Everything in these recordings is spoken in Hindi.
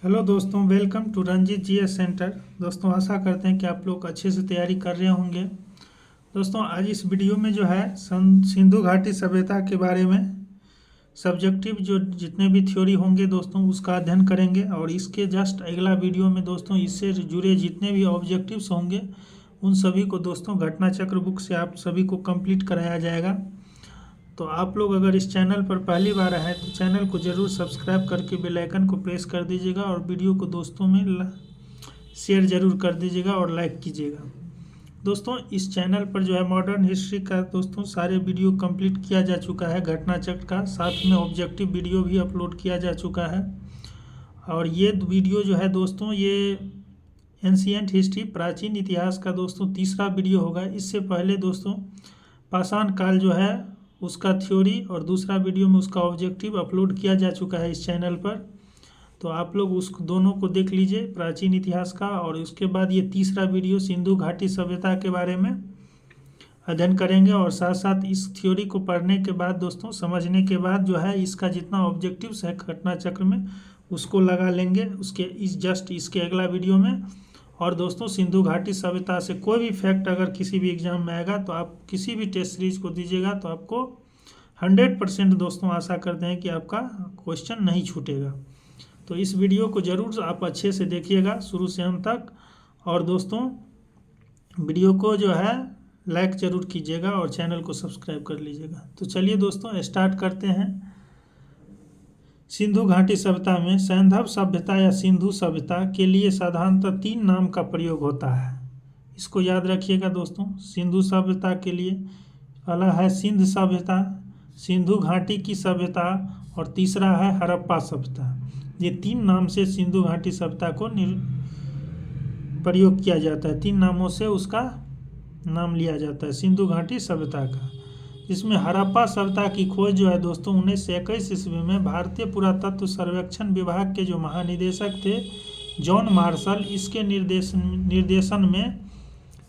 हेलो दोस्तों, welcome to Ranjeet GS centre. दोस्तों, आशा करते हैं कि आप लोग अच्छे से तैयारी कर रहे होंगे। दोस्तों, आज इस वीडियो में जो है सिंधु घाटी सभ्यता के बारे में सब्जेक्टिव जो जितने भी थ्योरी होंगे दोस्तों उसका अध्ययन करेंगे। और इसके जस्ट अगला वीडियो में दोस्तों इससे जुड़े जितने भी ऑब्जेक्टिव्स होंगे उन सभी को दोस्तों घटना चक्र बुक से आप सभी को कंप्लीट कराया जाएगा। तो आप लोग अगर इस चैनल पर पहली बार आए हैं तो चैनल को ज़रूर सब्सक्राइब करके बेल आइकन को प्रेस कर दीजिएगा और वीडियो को दोस्तों में शेयर ज़रूर कर दीजिएगा और लाइक कीजिएगा। दोस्तों, इस चैनल पर जो है मॉडर्न हिस्ट्री का दोस्तों सारे वीडियो कंप्लीट किया जा चुका है, घटना चक्र का, साथ में ऑब्जेक्टिव वीडियो भी अपलोड किया जा चुका है। और ये वीडियो जो है दोस्तों ये एंशिएंट हिस्ट्री प्राचीन इतिहास का दोस्तों तीसरा वीडियो होगा। इससे पहले दोस्तों पाषाण काल जो है उसका थ्योरी और दूसरा वीडियो में उसका ऑब्जेक्टिव अपलोड किया जा चुका है इस चैनल पर। तो आप लोग उस दोनों को देख लीजिए, प्राचीन इतिहास का, और उसके बाद ये तीसरा वीडियो सिंधु घाटी सभ्यता के बारे में अध्ययन करेंगे। और साथ साथ इस थ्योरी को पढ़ने के बाद दोस्तों समझने के बाद जो है इसका जितना ऑब्जेक्टिव्स है घटना चक्र में उसको लगा लेंगे इसके अगला वीडियो में। और दोस्तों सिंधु घाटी सभ्यता से कोई भी फैक्ट अगर किसी भी एग्जाम में आएगा तो आप किसी भी टेस्ट सीरीज को दीजिएगा तो आपको 100% दोस्तों आशा करते हैं कि आपका क्वेश्चन नहीं छूटेगा। तो इस वीडियो को ज़रूर आप अच्छे से देखिएगा शुरू से अंत तक। और दोस्तों वीडियो को जो है लाइक ज़रूर कीजिएगा और चैनल को सब्सक्राइब कर लीजिएगा। तो चलिए दोस्तों स्टार्ट करते हैं। सिंधु घाटी सभ्यता में सैंधव सभ्यता या सिंधु सभ्यता के लिए साधारणतः 3 नाम का प्रयोग होता है। इसको याद रखिएगा दोस्तों। सिंधु सभ्यता के लिए पहला है सिंध सभ्यता, सिंधु घाटी की सभ्यता और तीसरा है हड़प्पा सभ्यता। ये 3 नाम से सिंधु घाटी सभ्यता को प्रयोग किया जाता है। 3 नामों से उसका नाम लिया जाता है सिंधु घाटी सभ्यता का। इसमें हड़प्पा सभ्यता की खोज जो है दोस्तों 1921 ईस्वी में भारतीय पुरातत्व सर्वेक्षण विभाग के जो महानिदेशक थे जॉन मार्शल, इसके निर्देशन में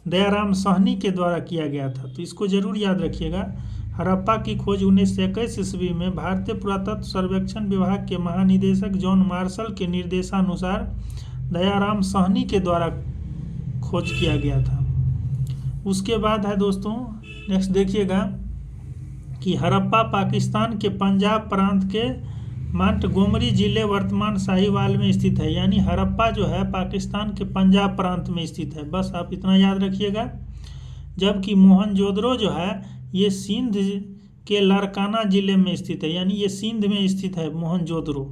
दयाराम साहनी के द्वारा किया गया था। तो इसको जरूर याद रखिएगा। हड़प्पा की खोज 1921 ईस्वी में भारतीय पुरातत्व सर्वेक्षण विभाग के महानिदेशक जॉन मार्शल के निर्देशानुसार दयाराम साहनी के द्वारा खोज किया गया था। उसके बाद है दोस्तों नेक्स्ट देखिएगा कि हड़प्पा पाकिस्तान के पंजाब प्रांत के मोंटगोमरी जिले वर्तमान साहिवाल में स्थित है। यानी हड़प्पा जो है पाकिस्तान के पंजाब प्रांत में स्थित है, बस आप इतना याद रखिएगा। जबकि मोहनजोदड़ो जो है ये सिंध के लारकाना जिले में स्थित है, यानी ये सिंध में स्थित है मोहनजोदड़ो।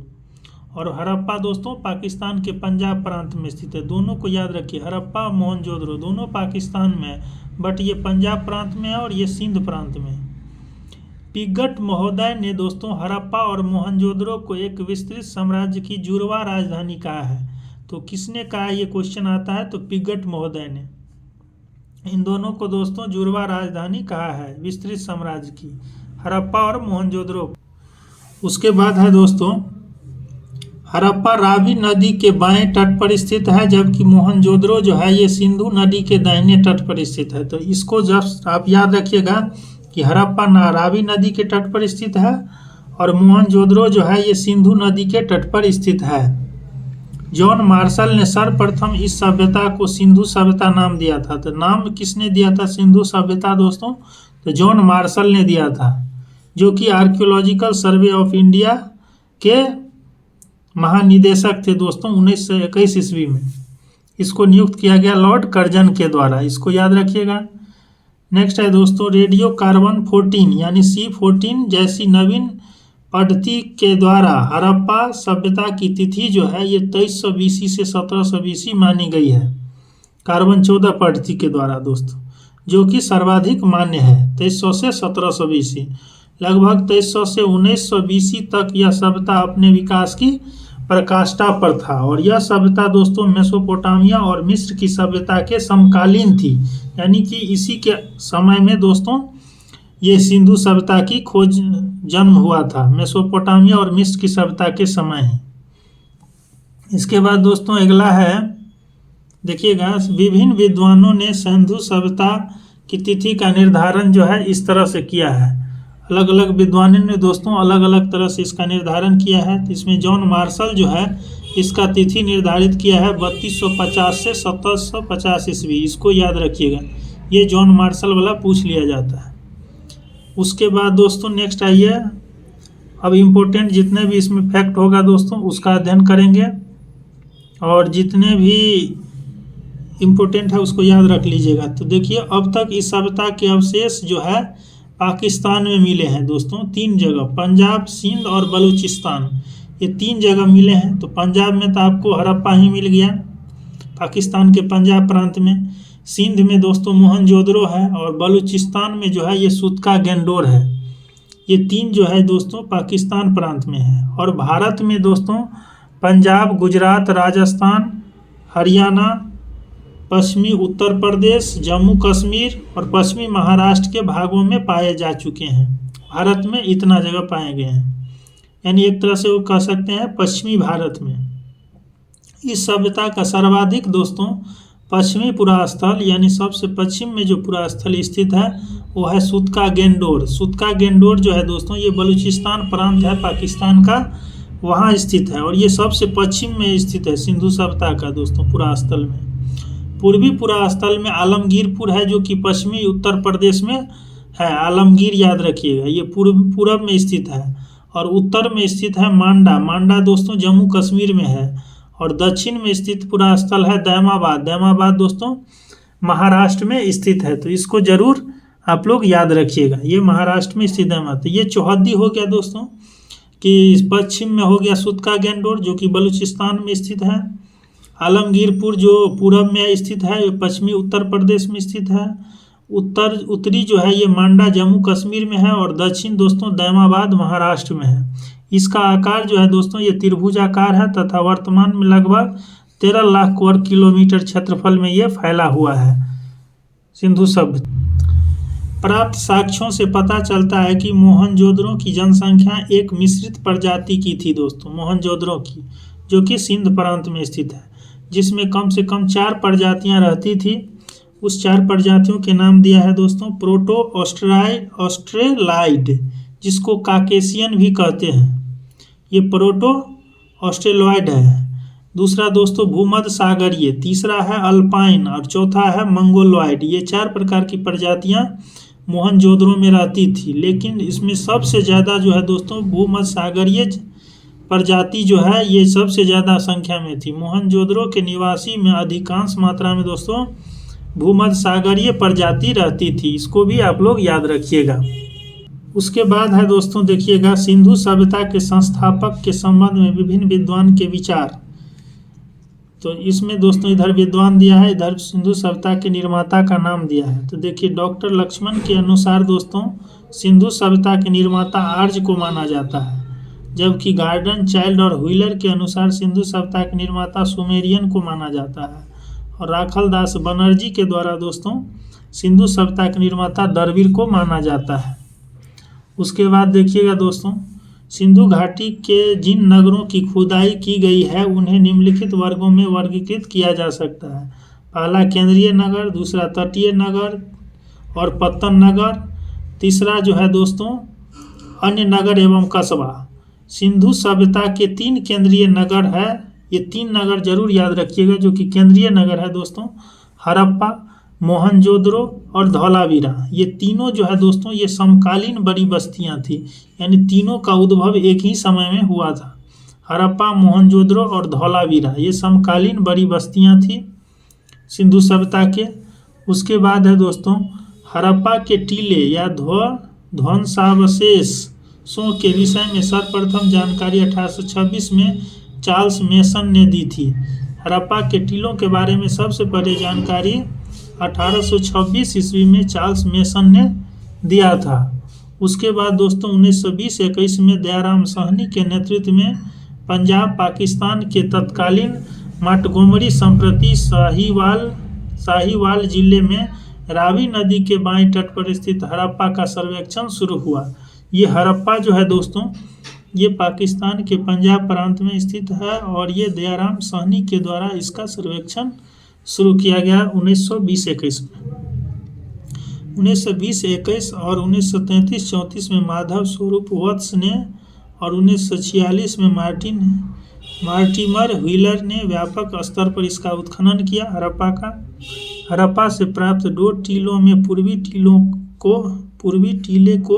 और हड़प्पा दोस्तों पाकिस्तान के पंजाब प्रांत में स्थित है। दोनों को याद रखिए, हड़प्पा मोहनजोदड़ो दोनों पाकिस्तान में है, बट ये पंजाब प्रांत में है और ये सिंध प्रांत में है। पिगट महोदय ने दोस्तों हड़प्पा और मोहनजोदड़ो को एक विस्तृत साम्राज्य की जुड़वा राजधानी कहा है। तो किसने कहा, ये क्वेश्चन आता है, तो पिगट महोदय ने इन दोनों को दोस्तों जुड़वा राजधानी कहा है विस्तृत साम्राज्य की, हड़प्पा और मोहनजोदड़ो। उसके बाद है दोस्तों हड़प्पा रावी नदी के बाएं तट पर स्थित है, जबकि मोहनजोदड़ो जो है ये सिंधु नदी के दाहिने तट पर स्थित है। तो इसको जब आप याद रखिएगा कि हड़प्पा रावी नदी के तट पर स्थित है और मोहनजोदड़ो जो है ये सिंधु नदी के तट पर स्थित है। जॉन मार्शल ने सर्वप्रथम इस सभ्यता को सिंधु सभ्यता नाम दिया था। तो नाम किसने दिया था सिंधु सभ्यता दोस्तों, तो जॉन मार्शल ने दिया था, जो कि आर्कियोलॉजिकल सर्वे ऑफ इंडिया के महानिदेशक थे दोस्तों 1921 ईस्वी में। इसको नियुक्त किया गया लॉर्ड कर्जन के द्वारा, इसको याद रखिएगा। नेक्स्ट है दोस्तों रेडियो कार्बन 14 यानी C14 जैसी नवीन पद्धति के द्वारा हड़प्पा सभ्यता की तिथि जो है ये 2300 BC से 1700 BC मानी गई है। कार्बन 14 पद्धति के द्वारा दोस्तों, जो कि सर्वाधिक मान्य है 2300 से 1700 BC। लगभग 2300 से 1900 BC तक यह सभ्यता अपने विकास की प्रकाष्ठा पर था। और यह सभ्यता दोस्तों मेसोपोटामिया और मिस्र की सभ्यता के समकालीन थी, यानी कि इसी के समय में दोस्तों ये सिंधु सभ्यता की खोज जन्म हुआ था, मेसोपोटामिया और मिस्र की सभ्यता के समय है। इसके बाद दोस्तों अगला है देखिएगा, विभिन्न विद्वानों ने सिंधु सभ्यता की तिथि का निर्धारण जो है इस तरह से किया है। अलग अलग विद्वानों ने दोस्तों अलग अलग तरह से इसका निर्धारण किया है। तो इसमें जॉन मार्शल जो है इसका तिथि निर्धारित किया है 3250 से 1750 ईस्वी। इसको याद रखिएगा, ये जॉन मार्शल वाला पूछ लिया जाता है। उसके बाद दोस्तों नेक्स्ट आइए, अब इम्पोर्टेंट जितने भी इसमें फैक्ट होगा दोस्तों उसका अध्ययन करेंगे, और जितने भी इम्पोर्टेंट है उसको याद रख लीजिएगा। तो देखिए, अब तक इस सभ्यता के अवशेष जो है पाकिस्तान में मिले हैं दोस्तों, 3 जगह, पंजाब, सिंध और बलूचिस्तान, ये 3 जगह मिले हैं। तो पंजाब में तो आपको हड़प्पा ही मिल गया, पाकिस्तान के पंजाब प्रांत में। सिंध में दोस्तों मोहनजोदड़ो है, और बलूचिस्तान में जो है ये सूतका गंगटोक है। ये 3 जो है दोस्तों पाकिस्तान प्रांत में है। और भारत में दोस्तों पंजाब, गुजरात, राजस्थान, हरियाणा, पश्चिमी उत्तर प्रदेश, जम्मू कश्मीर और पश्चिमी महाराष्ट्र के भागों में पाए जा चुके हैं। भारत में इतना जगह पाए गए हैं, यानी एक तरह से वो कह सकते हैं पश्चिमी भारत में। इस सभ्यता का सर्वाधिक दोस्तों पश्चिमी पुरास्थल, यानी सबसे पश्चिम में जो पुरास्थल स्थित है वो है सूतका गंगटोक। सूतका गंगटोक जो है दोस्तों ये बलूचिस्तान प्रांत है पाकिस्तान का, वहाँ स्थित है, और ये सबसे पश्चिम में स्थित है सिंधु सभ्यता का दोस्तों पुरास्थल में। पूर्वी पुरास्थल में आलमगीरपुर है, जो कि पश्चिमी उत्तर प्रदेश में है। आलमगीर याद रखिएगा, ये पूर्व में स्थित है। और उत्तर में स्थित है मांडा। मांडा दोस्तों जम्मू कश्मीर में है। और दक्षिण में स्थित पुरास्थल है दैमाबाद। दैमाबाद दोस्तों महाराष्ट्र में स्थित है। तो इसको जरूर आप लोग याद रखिएगा, ये महाराष्ट्र में स्थित है। तो ये चौहद्दी हो गया दोस्तों, कि पश्चिम में हो गया सूतका गंगटोक जो कि बलूचिस्तान में स्थित है। आलमगीरपुर जो पूरब में स्थित है, पश्चिमी उत्तर प्रदेश में स्थित है। उत्तरी जो है ये मांडा जम्मू कश्मीर में है। और दक्षिण दोस्तों दैमाबाद महाराष्ट्र में है। इसका आकार जो है दोस्तों ये त्रिभुजाकार है, तथा वर्तमान में लगभग 13 लाख वर्ग किलोमीटर क्षेत्रफल में ये फैला हुआ है सिंधु सभ्यता। प्राप्त साक्ष्यों से पता चलता है कि मोहनजोदड़ो की जनसंख्या एक मिश्रित प्रजाति की थी दोस्तों, मोहनजोदड़ो की, जो कि सिंध प्रांत में स्थित है, जिसमें कम से कम 4 प्रजातियां रहती थी। उस 4 प्रजातियों के नाम दिया है दोस्तों प्रोटो ऑस्ट्रेलाइड, जिसको काकेशियन भी कहते हैं, ये प्रोटो ऑस्ट्रेलॉइड है। दूसरा दोस्तों भूमध्य सागरीय, तीसरा है अल्पाइन, और चौथा है मंगोलॉइड। ये 4 प्रकार की प्रजातियां मोहनजोदड़ो में रहती थी, लेकिन इसमें सबसे ज़्यादा जो है दोस्तों भूमध्य सागरीय प्रजाति जो है ये सबसे ज़्यादा संख्या में थी। मोहनजोदड़ो के निवासी में अधिकांश मात्रा में दोस्तों भूमध्य सागरीय प्रजाति रहती थी। इसको भी आप लोग याद रखिएगा। उसके बाद है दोस्तों देखिएगा सिंधु सभ्यता के संस्थापक के संबंध में विभिन्न विद्वान के विचार। तो इसमें दोस्तों इधर विद्वान दिया है, इधर सिंधु सभ्यता के निर्माता का नाम दिया है। तो देखिए डॉक्टर लक्ष्मण के अनुसार दोस्तों सिंधु सभ्यता के निर्माता आर्य को माना जाता है, जबकि गार्डन चाइल्ड और व्हीलर के अनुसार सिंधु सभ्यता के निर्माता सुमेरियन को माना जाता है। और राखलदास बनर्जी के द्वारा दोस्तों सिंधु सभ्यता के निर्माता द्रविड़ को माना जाता है। उसके बाद देखिएगा दोस्तों सिंधु घाटी के जिन नगरों की खुदाई की गई है उन्हें निम्नलिखित वर्गों में वर्गीकृत किया जा सकता है। पहला केंद्रीय नगर, दूसरा तटीय नगर और पत्तन नगर, तीसरा जो है दोस्तों अन्य नगर एवं कस्बा। सिंधु सभ्यता के 3 केंद्रीय नगर है, ये 3 नगर जरूर याद रखिएगा, जो कि केंद्रीय नगर है दोस्तों हड़प्पा, मोहनजोदड़ो और धौलावीरा। ये तीनों जो है दोस्तों ये समकालीन बड़ी बस्तियां थी, यानी तीनों का उद्भव एक ही समय में हुआ था। हड़प्पा, मोहनजोदड़ो और धौलावीरा ये समकालीन बड़ी बस्तियां थी सिंधु सभ्यता के। उसके बाद है दोस्तों हड़प्पा के टीले या ध्वंसावशेषों के विषय में सर्वप्रथम जानकारी 1826 में चार्ल्स मेसन ने दी थी। हड़प्पा के टीलों के बारे में सबसे पहले जानकारी 1826 ईस्वी में चार्ल्स मेसन ने दिया था। उसके बाद दोस्तों 1920-21 में दयाराम साहनी के नेतृत्व में पंजाब पाकिस्तान के तत्कालीन मोंटगोमरी संप्रति साहिवाल जिले में रावी नदी के बाएं तट पर स्थित हड़प्पा का सर्वेक्षण शुरू हुआ। ये हड़प्पा जो है दोस्तों ये पाकिस्तान के पंजाब प्रांत में स्थित है, और ये दयाराम साहनी के द्वारा इसका सर्वेक्षण शुरू किया गया 1920-21 में। 1920-21 और 1933-34 में माधव स्वरूप वत्स ने और 1946 में मार्टिन मार्टिमर व्हीलर ने व्यापक स्तर पर इसका उत्खनन किया। हड़प्पा से प्राप्त 2 टीलों में पूर्वी टीले को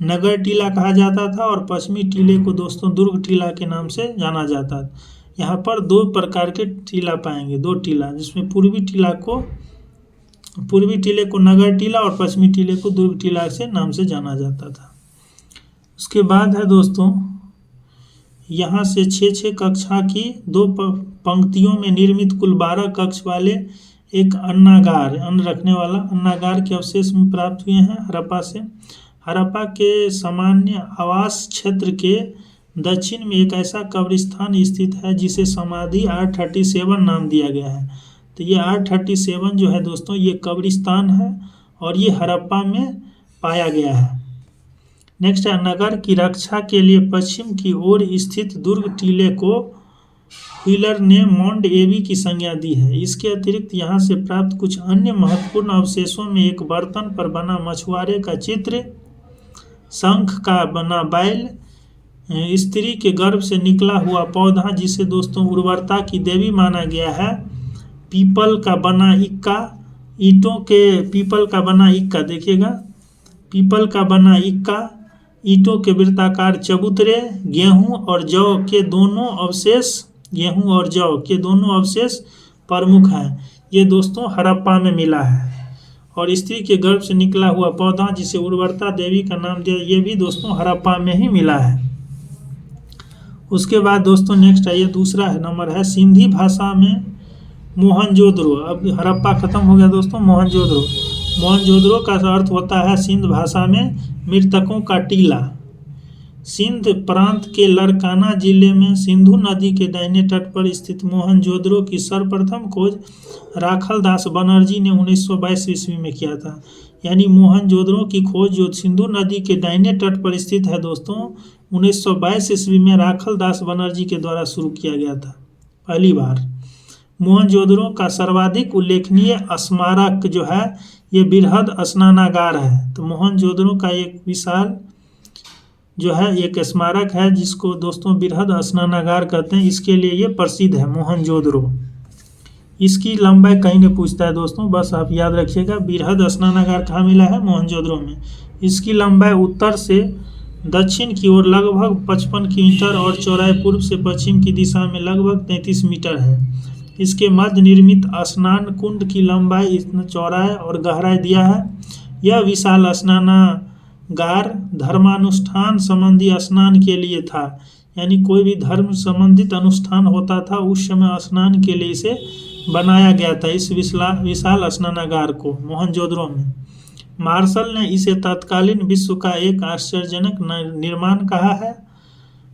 नगर टीला कहा जाता था और पश्चिमी टीले को दोस्तों दुर्ग टीला के नाम से जाना जाता था। यहाँ पर 2 प्रकार के टीला पाएंगे, 2 टीला, जिसमें पूर्वी टीले को नगर टीला और पश्चिमी टीले को दुर्ग टीला से नाम से जाना जाता था। उसके बाद है दोस्तों यहाँ से 6 कक्षा की 2 पंक्तियों में निर्मित कुल 12 कक्ष वाले एक अन्नागार, अन्न रखने वाला अन्नागार के अवशेष में प्राप्त हुए हैं हड़प्पा से। हड़प्पा के सामान्य आवास क्षेत्र के दक्षिण में एक ऐसा कब्रिस्तान स्थित है जिसे समाधि R37 नाम दिया गया है। तो ये R37 जो है दोस्तों ये कब्रिस्तान है और ये हड़प्पा में पाया गया है। नेक्स्ट है नगर की रक्षा के लिए पश्चिम की ओर स्थित दुर्ग टीले को व्हीलर ने माउंट एबी की संज्ञा दी है। इसके अतिरिक्त यहाँ से प्राप्त कुछ अन्य महत्वपूर्ण अवशेषों में एक बर्तन पर बना मछुआरे का चित्र, शंख का बना बैल, स्त्री के गर्भ से निकला हुआ पौधा जिसे दोस्तों उर्वरता की देवी माना गया है, पीपल का बना इक्का देखिएगा, पीपल का बना इक्का, ईंटों के वृत्ताकार चबूतरे, गेहूं और जौ के दोनों अवशेष प्रमुख हैं। ये दोस्तों हड़प्पा में मिला है। और स्त्री के गर्भ से निकला हुआ पौधा जिसे उर्वरता देवी का नाम दिया, ये भी दोस्तों हड़प्पा में ही मिला है। उसके बाद दोस्तों नेक्स्ट है, ये दूसरा नंबर है सिंधी भाषा में मोहनजोदड़ो। अब हड़प्पा खत्म हो गया दोस्तों, मोहनजोदड़ो का अर्थ होता है सिंध भाषा में मृतकों का टीला। सिंध प्रांत के लरकाना जिले में सिंधु नदी के दाहिने तट पर स्थित मोहनजोदड़ो की सर्वप्रथम खोज राखल दास बनर्जी ने 1922 ईस्वी में किया था। यानी मोहनजोदड़ो की खोज जो सिंधु नदी के दाहिने तट पर स्थित है दोस्तों 1922 ईस्वी में राखल दास बनर्जी के द्वारा शुरू किया गया था पहली बार। मोहनजोदड़ो का सर्वाधिक उल्लेखनीय स्मारक जो है ये बृहद स्नानागार है। तो मोहनजोदड़ो का एक विशाल जो है एक स्मारक है जिसको दोस्तों बृहद स्नानागार कहते हैं, इसके लिए ये प्रसिद्ध है मोहनजोदड़ो। इसकी लंबाई कहीं नहीं पूछता है दोस्तों, बस आप याद रखिएगा बृहद स्नानागार कहाँ मिला है, मोहनजोदड़ो में। इसकी लंबाई उत्तर से दक्षिण की ओर लगभग 55 किलोमीटर और चौड़ाई पूर्व से पश्चिम की दिशा में लगभग 33 मीटर है। इसके मध्य निर्मित स्नान कुंड की लंबाई इतना चौड़ाई और गहराई दिया है। यह विशाल स्नानागार धर्मानुष्ठान संबंधी स्नान के लिए था, यानी कोई भी धर्म संबंधित अनुष्ठान होता था उस समय स्नान के लिए इसे बनाया गया था, इस विशाल स्नानागार को मोहनजोदड़ो में। मार्शल ने इसे तत्कालीन विश्व का एक आश्चर्यजनक निर्माण कहा है।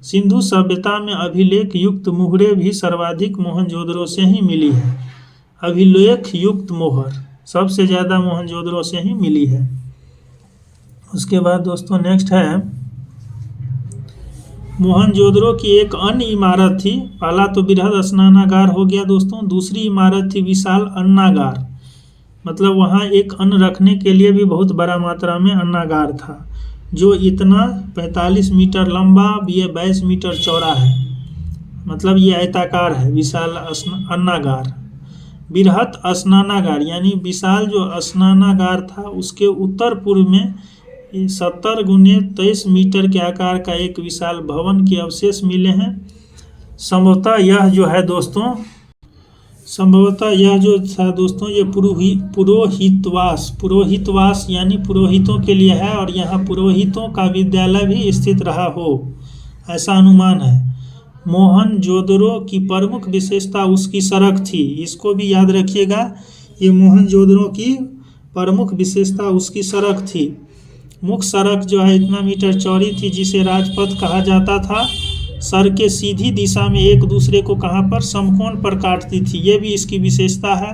सिंधु सभ्यता में अभिलेख युक्त मुहरें भी सर्वाधिक मोहनजोदड़ो से ही मिली है। अभिलेख युक्त मोहर सबसे ज़्यादा मोहनजोदड़ो से ही मिली है। उसके बाद दोस्तों नेक्स्ट है मोहनजोदड़ो की एक अन्य इमारत थी। पहला तो बृहद स्नानागार हो गया दोस्तों, दूसरी इमारत थी विशाल अन्नागार, मतलब वहाँ एक अन्न रखने के लिए भी बहुत बड़ा मात्रा में अन्नागार था जो इतना 45 मीटर लंबा, ये 22 मीटर चौड़ा है, मतलब ये आयताकार है विशाल अन्नागार। बृहद स्नानागार यानी विशाल जो स्नानागार था उसके उत्तर पूर्व में 70 × 23 मीटर के आकार का एक विशाल भवन के अवशेष मिले हैं। संभवतः यह जो था दोस्तों ये पुरोहितवास यानी पुरोहितों के लिए है और यहाँ पुरोहितों का विद्यालय भी स्थित रहा हो ऐसा अनुमान है। मोहनजोदड़ो की प्रमुख विशेषता उसकी सड़क थी, इसको भी याद रखिएगा, ये मोहनजोदड़ो की प्रमुख विशेषता उसकी सड़क थी। मुख्य सड़क जो है इतना मीटर चौड़ी थी जिसे राजपथ कहा जाता था। सड़कें सीधी दिशा में एक दूसरे को कहाँ पर समकोण पर काटती थी, ये भी इसकी विशेषता है।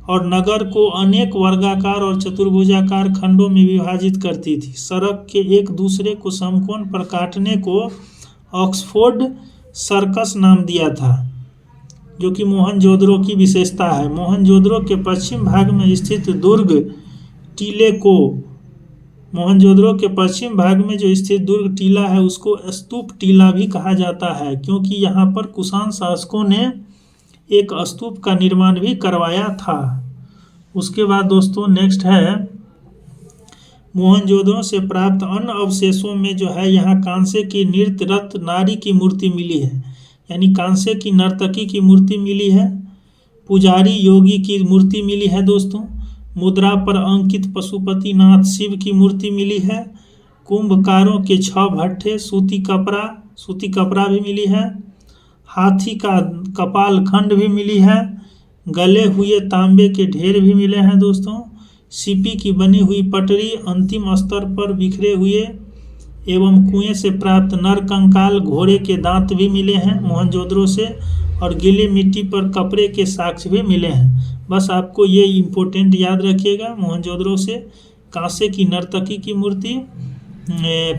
और नगर को अनेक वर्गाकार और चतुर्भुजाकार खंडों में विभाजित करती थी। सड़क के एक दूसरे को समकोण पर काटने को ऑक्सफोर्ड सर्कस नाम दिया था, जो कि मोहनजोदड़ो की विशेषता है। मोहनजोदड़ो के पश्चिम भाग में स्थित दुर्ग टीले को मोहनजोदड़ो के पश्चिम भाग में जो स्थित दुर्ग टीला है उसको स्तूप टीला भी कहा जाता है, क्योंकि यहाँ पर कुषाण शासकों ने एक स्तूप का निर्माण भी करवाया था। उसके बाद दोस्तों नेक्स्ट है मोहनजोदड़ो से प्राप्त अन्य अवशेषों में जो है यहाँ कांसे की नृत्यरत नारी की मूर्ति मिली है, यानी कांसे की नर्तकी की मूर्ति मिली है। पुजारी योगी की मूर्ति मिली है दोस्तों। मुद्रा पर अंकित पशुपतिनाथ शिव की मूर्ति मिली है। कुंभकारों के 6 भट्ठे, सूती कपड़ा भी मिली है। हाथी का कपाल खंड भी मिली है। गले हुए तांबे के ढेर भी मिले हैं दोस्तों। सीपी की बनी हुई पटरी, अंतिम स्तर पर बिखरे हुए एवं कुएं से प्राप्त नर कंकाल, घोड़े के दांत भी मिले हैं मोहनजोदड़ो से, और गीली मिट्टी पर कपड़े के साक्ष्य भी मिले हैं। बस आपको ये इम्पोर्टेंट याद रखिएगा, मोहनजोदड़ो से कांसे की नर्तकी की मूर्ति,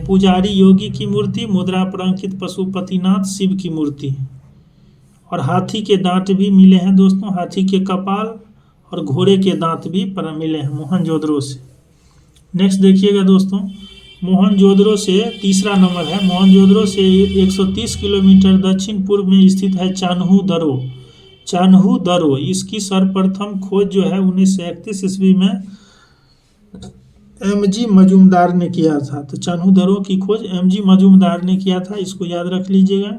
पुजारी योगी की मूर्ति, मुद्रा पर अंकित पशुपतिनाथ शिव की मूर्ति, और हाथी के दांत भी मिले हैं दोस्तों। हाथी के कपाल और घोड़े के दांत भी पर मिले हैं मोहनजोदड़ो से। नेक्स्ट देखिएगा दोस्तों, मोहनजोदड़ो से तीसरा नंबर है, मोहनजोदड़ो से 130 किलोमीटर दक्षिण पूर्व में स्थित है चान्हू दरो। इसकी सर्वप्रथम खोज जो है 1931 ईस्वी में MG मजूमदार ने किया था। तो चान्हू दरो की खोज MG मजूमदार ने किया था, इसको याद रख लीजिएगा।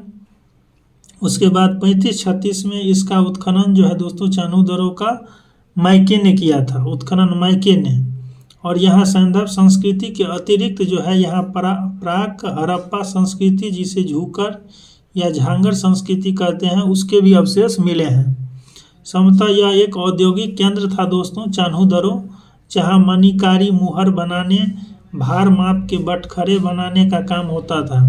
उसके बाद 35-36 में इसका उत्खनन जो है दोस्तों चान्हू दरो का मायके ने किया था, उत्खनन मायके ने। और यहाँ सैंधव संस्कृति के अतिरिक्त जो है यहाँ प्राक हड़प्पा संस्कृति, जिसे झूकर या झांगर संस्कृति कहते हैं, उसके भी अवशेष मिले हैं। संभवतः यह एक औद्योगिक केंद्र था दोस्तों चान्हू दरो, जहाँ मणिकारी मुहर बनाने, भार माप के बटखरे बनाने का काम होता था।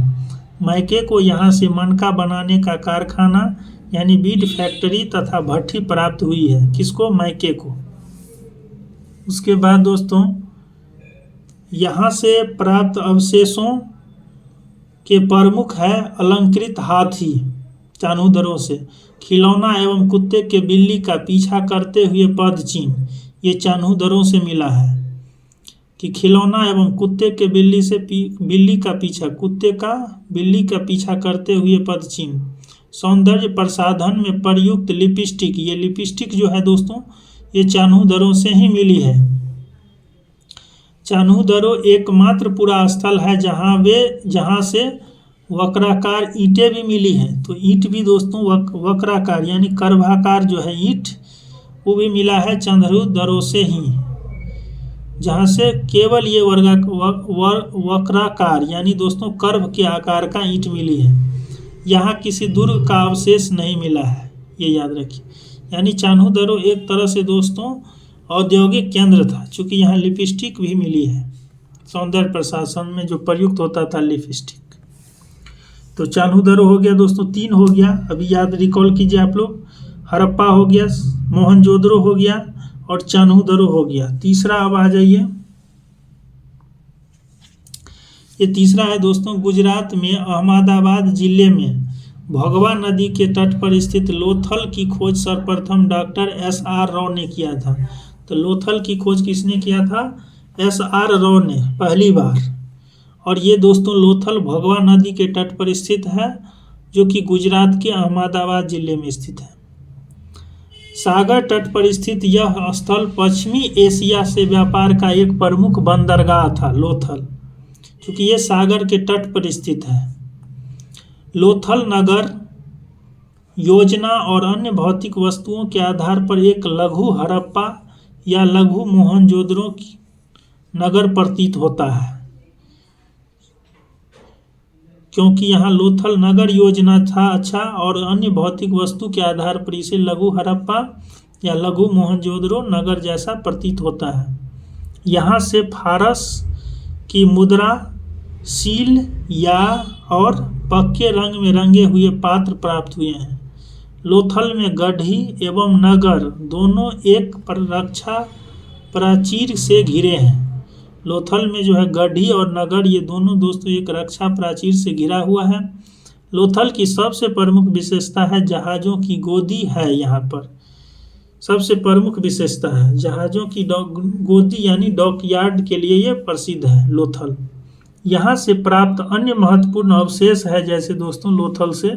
मायके को यहाँ से मनका बनाने का कारखाना यानी बीड फैक्ट्री तथा भट्ठी प्राप्त हुई है। किसको? मायके को। उसके बाद दोस्तों यहाँ से प्राप्त अवशेषों के प्रमुख है अलंकृत हाथी चान्हू दरो से, खिलौना एवं कुत्ते के बिल्ली का पीछा करते हुए पद चिन्ह, ये चान्हू दरो से मिला है कि खिलौना एवं कुत्ते के बिल्ली का पीछा करते हुए पद चिन्ह। सौंदर्य प्रसाधन में प्रयुक्त लिपस्टिक, ये लिपस्टिक जो है दोस्तों ये चान्हू दरो से ही मिली है। चान्हू दरो एकमात्र पुरा स्थल है जहाँ से वक्राकार ईंटें भी मिली हैं। तो ईंट भी दोस्तों वक्राकार यानी कर्भाकार जो है ईंट, वो भी मिला है चान्हू दरो से ही, जहाँ से केवल ये वक्राकार यानी दोस्तों कर्व के आकार का ईंट मिली है। यहाँ किसी दुर्ग का अवशेष नहीं मिला है, ये याद रखिए। यानी चान्हू दरो एक तरह से दोस्तों औद्योगिक केंद्र था, चूँकि यहाँ लिपस्टिक भी मिली है, सौंदर्य प्रशासन में जो प्रयुक्त होता था लिपस्टिक। तो चान्हू दरो हो गया दोस्तों, 3 हो गया, अभी याद रिकॉल कीजिए आप लोग। हड़प्पा हो गया, मोहनजोदड़ो हो गया और चान्हू दरो हो गया। तीसरा अब आ जाइए, ये तीसरा है दोस्तों गुजरात में अहमदाबाद जिले में भगवा नदी के तट पर स्थित लोथल की खोज सर्वप्रथम डॉक्टर SR राव ने किया था। तो लोथल की खोज किसने किया था? SR राव ने पहली बार। और ये दोस्तों लोथल भगवा नदी के तट पर स्थित है, जो कि गुजरात के अहमदाबाद जिले में स्थित है। सागर तट पर स्थित यह स्थल पश्चिमी एशिया से व्यापार का एक प्रमुख बंदरगाह था लोथल, क्योंकि ये सागर के तट पर स्थित है। लोथल नगर योजना और अन्य भौतिक वस्तुओं के आधार पर एक लघु हड़प्पा या लघु मोहनजोदड़ो नगर प्रतीत होता है, क्योंकि यहाँ लोथल नगर योजना था अच्छा, और अन्य भौतिक वस्तु के आधार पर इसे लघु हड़प्पा या लघु मोहनजोदड़ो नगर जैसा प्रतीत होता है। यहाँ से फारस की मुद्रा, सील या और पक्के रंग में रंगे हुए पात्र प्राप्त हुए हैं। लोथल में गढ़ी एवं नगर दोनों एक रक्षा प्राचीर से घिरे हैं। लोथल में जो है गढ़ी और नगर ये दोनों दोस्तों एक रक्षा प्राचीर से घिरा हुआ है। लोथल की सबसे प्रमुख विशेषता है जहाज़ों की गोदी है यहाँ पर, सबसे प्रमुख विशेषता है। जहाज़ों की गोदी यानी डॉकयार्ड के लिए ये प्रसिद्ध है लोथल। यहाँ से प्राप्त अन्य महत्वपूर्ण अवशेष है, जैसे दोस्तों लोथल से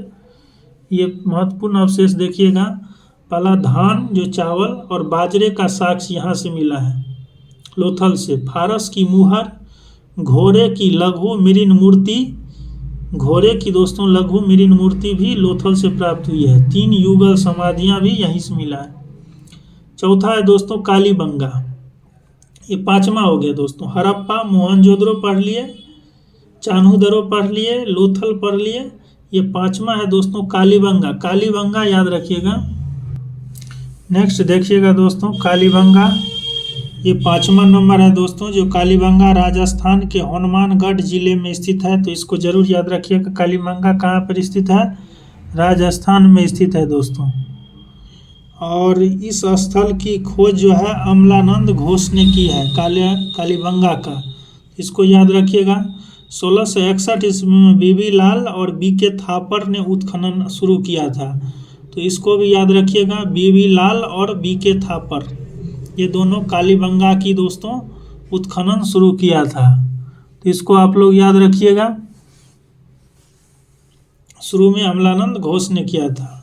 ये महत्वपूर्ण अवशेष देखिएगा, पहला धान जो चावल और बाजरे का साक्ष यहाँ से मिला है लोथल से। फारस की मुहर, घोड़े की लघु मृण मूर्ति, घोड़े की दोस्तों लघु मृण मूर्ति भी लोथल से प्राप्त हुई है। 3 युगल समाधियाँ भी यहीं से मिला है। चौथा है दोस्तों कालीबंगा, ये 5वां हो गया दोस्तों। हड़प्पा मोहनजोदड़ो पढ़ लिए, चान्हू पढ़ लिए, लोथल पढ़ लिए, ये 5वां है दोस्तों कालीबंगा। कालीबंगा याद रखिएगा। नेक्स्ट देखिएगा दोस्तों कालीबंगा, ये 5वां नंबर है दोस्तों। जो कालीबंगा राजस्थान के हनुमानगढ़ जिले में स्थित है, तो इसको जरूर याद रखिएगा। कालीबंगा कहाँ पर स्थित है? राजस्थान में स्थित है दोस्तों। और इस स्थल की खोज जो है अमलानंद घोष ने की है कालीबंगा का, इसको याद रखिएगा। 1661 ईस्वी में बीबी लाल और बीके थापर ने उत्खनन शुरू किया था, तो इसको भी याद रखिएगा। बीबी लाल और बीके थापर, ये दोनों कालीबंगा की दोस्तों उत्खनन शुरू किया था, तो इसको आप लोग याद रखिएगा। शुरू में अमलानंद घोष ने किया था।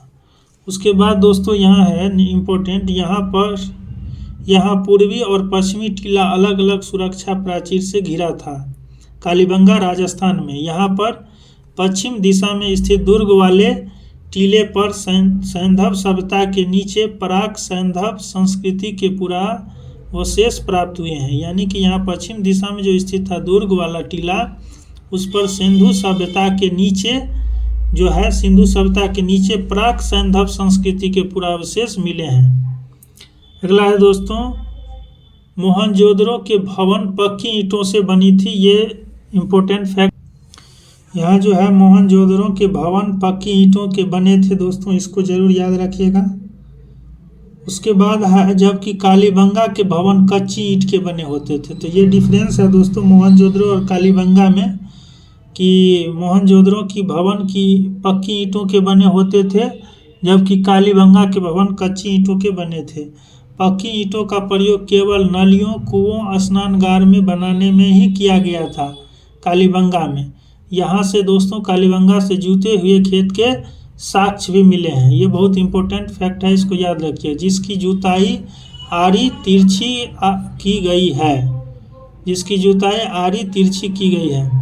उसके बाद दोस्तों यहाँ है इम्पोर्टेंट, यहाँ पूर्वी और पश्चिमी टीला अलग अलग सुरक्षा प्राचीर से घिरा था। कालीबंगा राजस्थान में, यहाँ पर पश्चिम दिशा में स्थित दुर्ग वाले टीले पर सैंधव सभ्यता के नीचे प्राक सैंधव संस्कृति के पुरावशेष प्राप्त हुए हैं। यानी कि यहाँ पश्चिम दिशा में जो स्थित था दुर्ग वाला टीला, उस पर सिंधु सभ्यता के नीचे जो है, सिंधु सभ्यता के नीचे प्राक सैंधव संस्कृति के पुरावशेष मिले हैं। अगला है दोस्तों मोहनजोदड़ो के भवन पक्की ईंटों से बनी थी, ये इम्पोर्टेंट फैक्ट। यहाँ जो है मोहनजोदड़ो के भवन पक्की ईंटों के बने थे दोस्तों, इसको जरूर याद रखिएगा। उसके बाद है जबकि कालीबंगा के भवन कच्ची ईंट के बने होते थे, तो ये डिफरेंस है दोस्तों मोहनजोदड़ो और कालीबंगा में, कि मोहनजोदड़ो की भवन की पक्की ईंटों के बने होते थे, जबकि कालीबंगा के भवन कच्ची ईंटों के बने थे। पक्की ईंटों का प्रयोग केवल नलियों, कुओं, स्नानगार में बनाने में ही किया गया था कालीबंगा में। यहाँ से दोस्तों कालीबंगा से जुते हुए खेत के साक्ष्य भी मिले हैं, ये बहुत इंपॉर्टेंट फैक्ट है, इसको याद रखिए। जिसकी जुताई आड़ी तिरछी की गई है, जिसकी जुताई आड़ी तिरछी की गई है।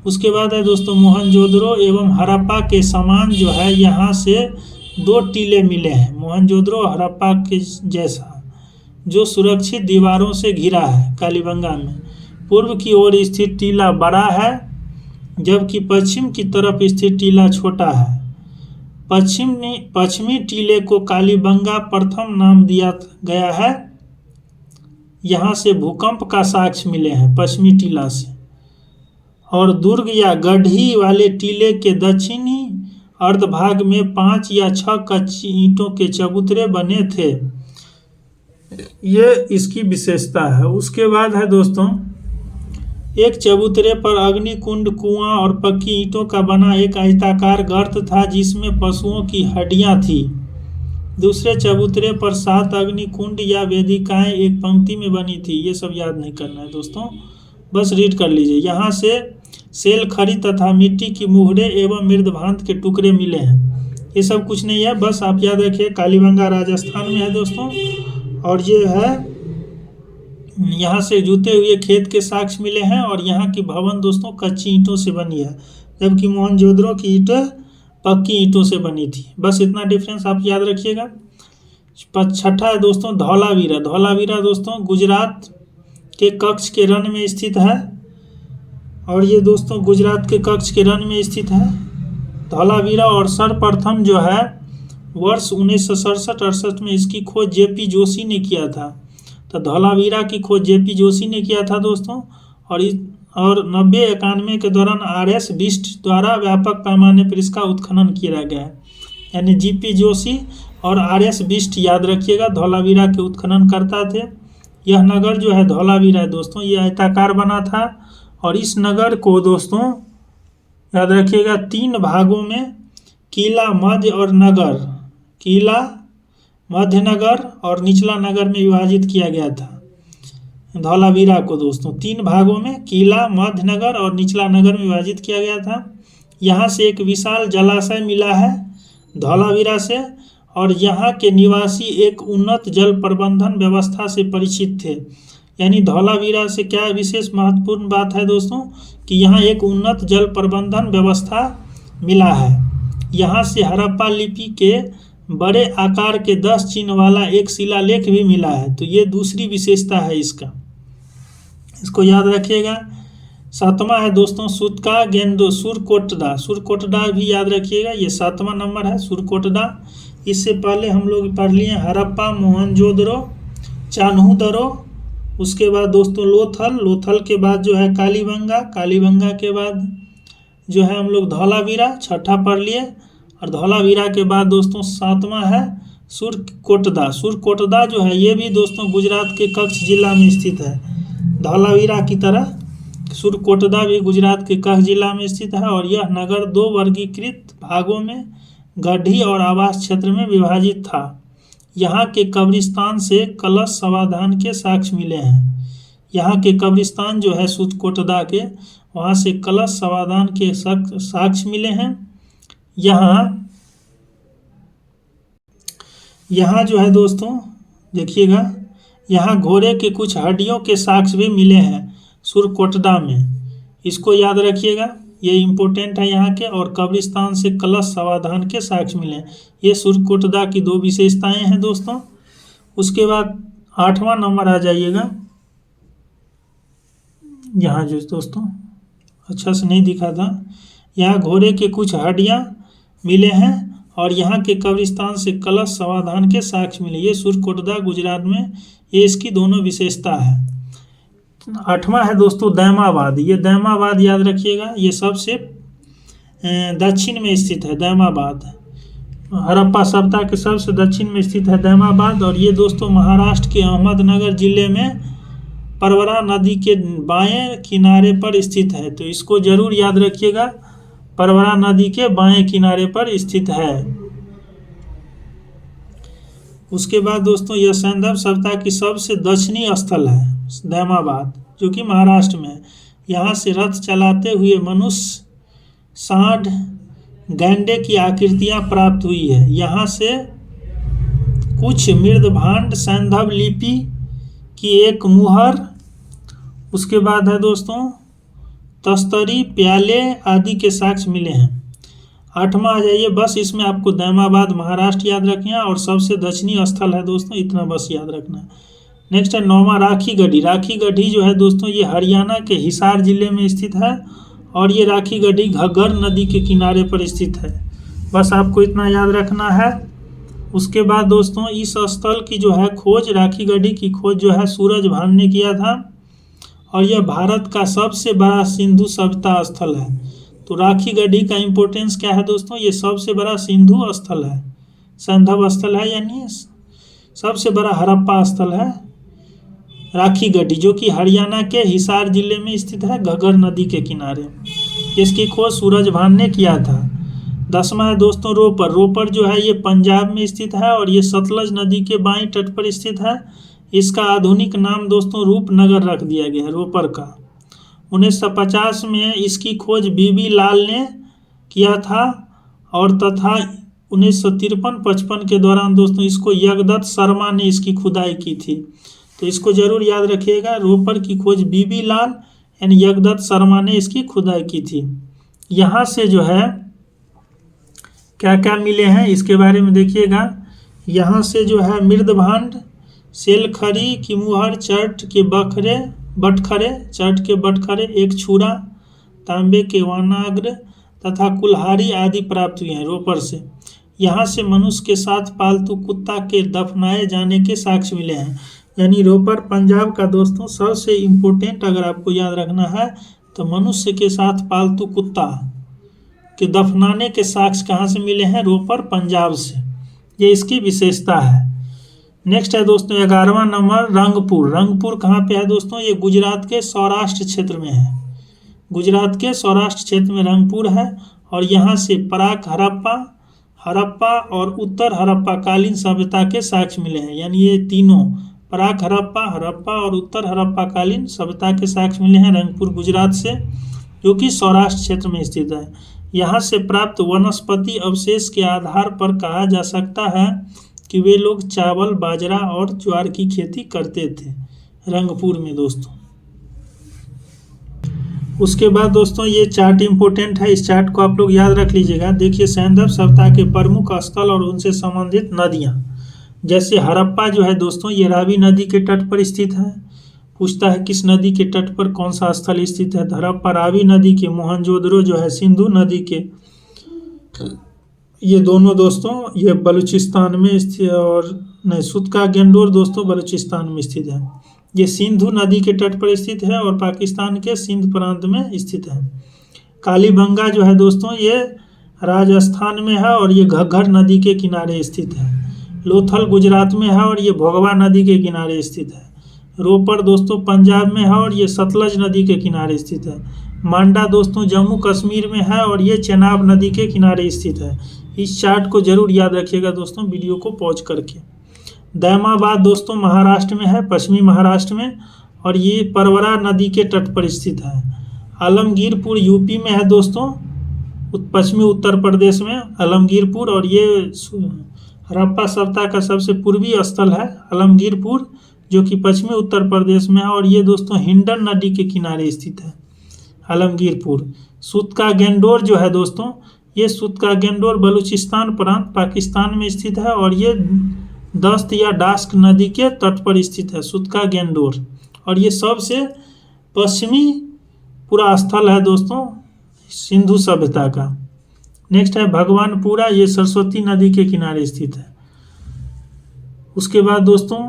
उसके बाद है दोस्तों मोहनजोदड़ो एवं हड़प्पा के समान जो है यहाँ से 2 टीले मिले हैं, मोहनजोदड़ो और हड़प्पा के जैसा, जो सुरक्षित दीवारों से घिरा है कालीबंगा में। पूर्व की ओर स्थित टीला बड़ा है, जबकि पश्चिम की तरफ स्थित टीला छोटा है। पश्चिमी टीले को कालीबंगा प्रथम नाम दिया गया है। यहाँ से भूकंप का साक्ष्य मिले हैं पश्चिमी टीला से। और दुर्ग या गढ़ी वाले टीले के दक्षिणी अर्धभाग में 5 या 6 कच्ची ईंटों के चबूतरे बने थे, ये इसकी विशेषता है। उसके बाद है दोस्तों एक चबूतरे पर अग्निकुंड, कुआं और पक्की ईंटों का बना एक आयताकार गर्त था, जिसमें पशुओं की हड्डियां थी। दूसरे चबूतरे पर 7 अग्निकुंड या वेदिकाएं एक पंक्ति में बनी थी, ये सब याद नहीं करना है दोस्तों, बस रीड कर लीजिए। यहाँ से सेल खड़ी तथा मिट्टी की मुहरे एवं मृदभांत के टुकड़े मिले हैं। ये सब कुछ नहीं है, बस आप याद रखिए कालीबंगा राजस्थान में है दोस्तों। और ये है यहाँ से जुते हुए खेत के साक्ष्य मिले हैं, और यहाँ की भवन दोस्तों कच्ची ईंटों से बनी है, जबकि मोहनजोदड़ो की ईंटें पक्की ईंटों से बनी थी। बस इतना डिफरेंस आप याद रखिएगा। 6ठा है दोस्तों धौलावीरा। धौलावीरा दोस्तों गुजरात के कच्छ के रण में स्थित है, और ये दोस्तों गुजरात के कच्छ के रण में स्थित है धौलावीरा। और सर्वप्रथम जो है वर्ष 1967-68 में इसकी खोज जेपी जोशी ने किया था। तो धौलावीरा की खोज जेपी जोशी ने किया था दोस्तों। और 90-91 के दौरान आरएस बिष्ट द्वारा व्यापक पैमाने पर इसका उत्खनन किया गया है। यानी जीपी जोशी और आरएस बिष्ट याद रखिएगा धौलावीरा के उत्खनन करता थे। यह नगर जो है धौलावीरा है दोस्तों, ये आयताकार बना था, और इस नगर को दोस्तों याद रखिएगा 3 भागों में, किला, मध्य और नगर, किला, मध्यनगर और निचला नगर में विभाजित किया गया था धौलावीरा को दोस्तों। 3 भागों में किला, मध्यनगर और निचला नगर में विभाजित किया गया था। यहाँ से एक विशाल जलाशय मिला है धौलावीरा से, और यहाँ के निवासी एक उन्नत जल प्रबंधन व्यवस्था से परिचित थे। यानी धौलावीरा से क्या विशेष महत्वपूर्ण बात है दोस्तों कि यहाँ एक उन्नत जल प्रबंधन व्यवस्था मिला है। यहाँ से हड़प्पा लिपि के बड़े आकार के 10 चिन्ह वाला एक शिलालेख भी मिला है। तो ये दूसरी विशेषता है इसका, इसको याद रखिएगा। 7वां है दोस्तों सूतका गेंदो सुरकोटडा। सुरकोटडा भी याद रखिएगा, ये 7वां नंबर है सुरकोटडा। इससे पहले हम लोग पढ़ लिए हड़प्पा, मोहनजोदड़ो, चान्होदरो, उसके बाद दोस्तों लोथल, लोथल के बाद जो है कालीबंगा, कालीबंगा के बाद जो है हम लोग धौलावीरा, छठा पढ़ लिए। और धौलावीरा के बाद दोस्तों 7वां है सुरकोटडा। सुरकोटडा जो है ये भी दोस्तों गुजरात के कच्छ जिला में स्थित है। धौलावीरा की तरह सुरकोटडा भी गुजरात के कच्छ जिला में स्थित है। और यह नगर 2 वर्गीकृत भागों में गढ़ी और आवास क्षेत्र में विभाजित था। यहाँ के कब्रिस्तान से कलश समाधान के साक्ष्य मिले हैं। यहाँ के कब्रिस्तान जो है सुरकोटडा के, वहाँ से कलश समाधान के साक्ष्य मिले हैं। यहाँ जो है दोस्तों देखिएगा, यहाँ घोड़े के कुछ हड्डियों के साक्ष्य भी मिले हैं सुरकोटडा में, इसको याद रखिएगा, ये इम्पोर्टेंट है यहाँ के। और कब्रिस्तान से कलश समाधान के साक्ष्य मिले हैं। ये सुरकोटडा की 2 विशेषताएं हैं दोस्तों। उसके बाद 8वां नंबर आ जाइएगा, यहाँ जो दोस्तों अच्छा से नहीं दिखा था, यहाँ घोड़े के कुछ हड्डियाँ मिले हैं और यहाँ के कब्रिस्तान से कलश समाधान के साक्ष्य मिले। ये सुरकोटडा गुजरात में, ये इसकी दोनों विशेषता है। 8वां है दोस्तों दैमाबाद। ये दैमाबाद याद रखिएगा, ये सबसे दक्षिण में स्थित है दैमाबाद। हड़प्पा सभ्यता के सबसे दक्षिण में स्थित है दैमाबाद। और ये दोस्तों महाराष्ट्र के अहमदनगर जिले में परवरा नदी के बाएं किनारे पर स्थित है। तो इसको जरूर याद रखिएगा, परवरा नदी के बाएं किनारे पर स्थित है। उसके बाद दोस्तों यह सैंधव सभ्यता की सबसे दक्षिणी स्थल है दैमाबाद, जो कि महाराष्ट्र में है। यहाँ से रथ चलाते हुए मनुष्य, सांड, गैंडे की आकृतियाँ प्राप्त हुई है। यहाँ से कुछ मृदभांड, सैंधव लिपि की एक मुहर, उसके बाद है दोस्तों तस्तरी, प्याले आदि के साक्ष्य मिले हैं। 8वां आ जाइए, बस इसमें आपको दैमाबाद महाराष्ट्र याद रखना है और सबसे दक्षिणी स्थल है दोस्तों, इतना बस याद रखना है। नेक्स्ट है 9वां राखी गढ़ी। राखी गढ़ी जो है दोस्तों ये हरियाणा के हिसार जिले में स्थित है और ये राखी गढ़ी घग्गर नदी के किनारे पर स्थित है। बस आपको इतना याद रखना है। उसके बाद दोस्तों इस स्थल की जो है खोज, राखी गढ़ी की खोज जो है सूरज भान ने किया था और यह भारत का सबसे बड़ा सिंधु सभ्यता स्थल है। तो राखी गढ़ी का इम्पोर्टेंस क्या है दोस्तों, ये सबसे बड़ा सिंधु स्थल है, सैंधव स्थल है, यानी सबसे बड़ा हड़प्पा स्थल है राखी गढ़ी, जो कि हरियाणा के हिसार जिले में स्थित है घग्गर नदी के किनारे। इसकी खोज सूरज भान ने किया था। 10वां है दोस्तों रोपर। रोपर जो है ये पंजाब में स्थित है और ये सतलज नदी के बाईं तट पर स्थित है। इसका आधुनिक नाम दोस्तों रूपनगर रख दिया गया है रोपर का। 1950 में इसकी खोज बीबी लाल ने किया था और तथा 1953-55 के दौरान दोस्तों इसको यज्ञदत्त शर्मा ने इसकी खुदाई की थी। तो इसको जरूर याद रखिएगा, रोपर की खोज बीबी लाल यानी यज्ञदत्त शर्मा ने इसकी खुदाई की थी। यहाँ से जो है क्या क्या मिले हैं इसके बारे में देखिएगा। यहाँ से जो है मृदभांड, सेलखरी की मुहर, चर्ट के बटखरे, एक छुरा, तांबे के वानाग्र तथा कुल्हाड़ी आदि प्राप्त हुए हैं रोपर से। यहाँ से मनुष्य के साथ पालतू कुत्ता के दफनाए जाने के साक्ष्य मिले हैं। यानी रोपर पंजाब का दोस्तों सबसे इम्पोर्टेंट अगर आपको याद रखना है तो मनुष्य के साथ पालतू कुत्ता के दफनाने के साक्ष्य कहाँ से मिले हैं, रोपर पंजाब से। ये इसकी विशेषता है। नेक्स्ट है दोस्तों 11वां नंबर रंगपुर। रंगपुर कहाँ पे है दोस्तों, ये गुजरात के सौराष्ट्र क्षेत्र में है। गुजरात के सौराष्ट्र क्षेत्र में रंगपुर है और यहाँ से प्राक हड़प्पा, हड़प्पा और उत्तर हड़प्पा कालीन सभ्यता के साक्ष्य मिले हैं। यानी ये तीनों प्राक हड़प्पा, हड़प्पा और उत्तर हड़प्पा कालीन सभ्यता के साक्ष्य मिले हैं रंगपुर गुजरात से, जो कि सौराष्ट्र क्षेत्र में स्थित है। यहाँ से प्राप्त वनस्पति अवशेष के आधार पर कहा जा सकता है कि वे लोग चावल, बाजरा और ज्वार की खेती करते थे रंगपुर में दोस्तों। उसके बाद दोस्तों ये चार्ट इंपॉर्टेंट है, इस चार्ट को आप लोग याद रख लीजिएगा। देखिए सैंधव सभ्यता के प्रमुख स्थल और उनसे संबंधित नदियाँ, जैसे हड़प्पा जो है दोस्तों ये रावी नदी के तट पर स्थित है। पूछता है किस नदी के तट पर कौन सा स्थल स्थित है, हड़प्पा रावी नदी के, मोहनजोदड़ो जो है सिंधु नदी के। ये दोनों दोस्तों ये बलूचिस्तान में स्थित, और नहीं, सुतका गेंडोर दोस्तों बलूचिस्तान में स्थित है। ये सिंधु नदी के तट पर स्थित है और पाकिस्तान के सिंध प्रांत में स्थित है। कालीबंगा जो है दोस्तों ये राजस्थान में है और ये घग्गर नदी के किनारे स्थित है। लोथल गुजरात में है और ये भोगवा नदी के किनारे स्थित है। रोपड़ दोस्तों पंजाब में है और ये सतलज नदी के किनारे स्थित है। मांडा दोस्तों जम्मू कश्मीर में है और ये चेनाब नदी के किनारे स्थित है। इस चार्ट को जरूर याद रखिएगा दोस्तों वीडियो को पॉज करके। दैमाबाद दोस्तों महाराष्ट्र में है, पश्चिमी महाराष्ट्र में, और ये परवरा नदी के तट पर स्थित है। आलमगीरपुर यूपी में है दोस्तों, पश्चिमी उत्तर प्रदेश में आलमगीरपुर, और ये हड़प्पा सभ्यता का सबसे पूर्वी स्थल है आलमगीरपुर, जो कि पश्चिमी उत्तर प्रदेश में है, और ये दोस्तों हिंडन नदी के किनारे स्थित है आलमगीरपुर। सुतका गेंडोर जो है दोस्तों ये सुतका गेंडोर बलूचिस्तान प्रांत पाकिस्तान में स्थित है और ये दस्त या डास्क नदी के तट पर स्थित है सुतका गेंडोर, और ये सबसे पश्चिमी पूरा स्थल है दोस्तों सिंधु सभ्यता का। नेक्स्ट है भगवानपुरा, ये सरस्वती नदी के किनारे स्थित है। उसके बाद दोस्तों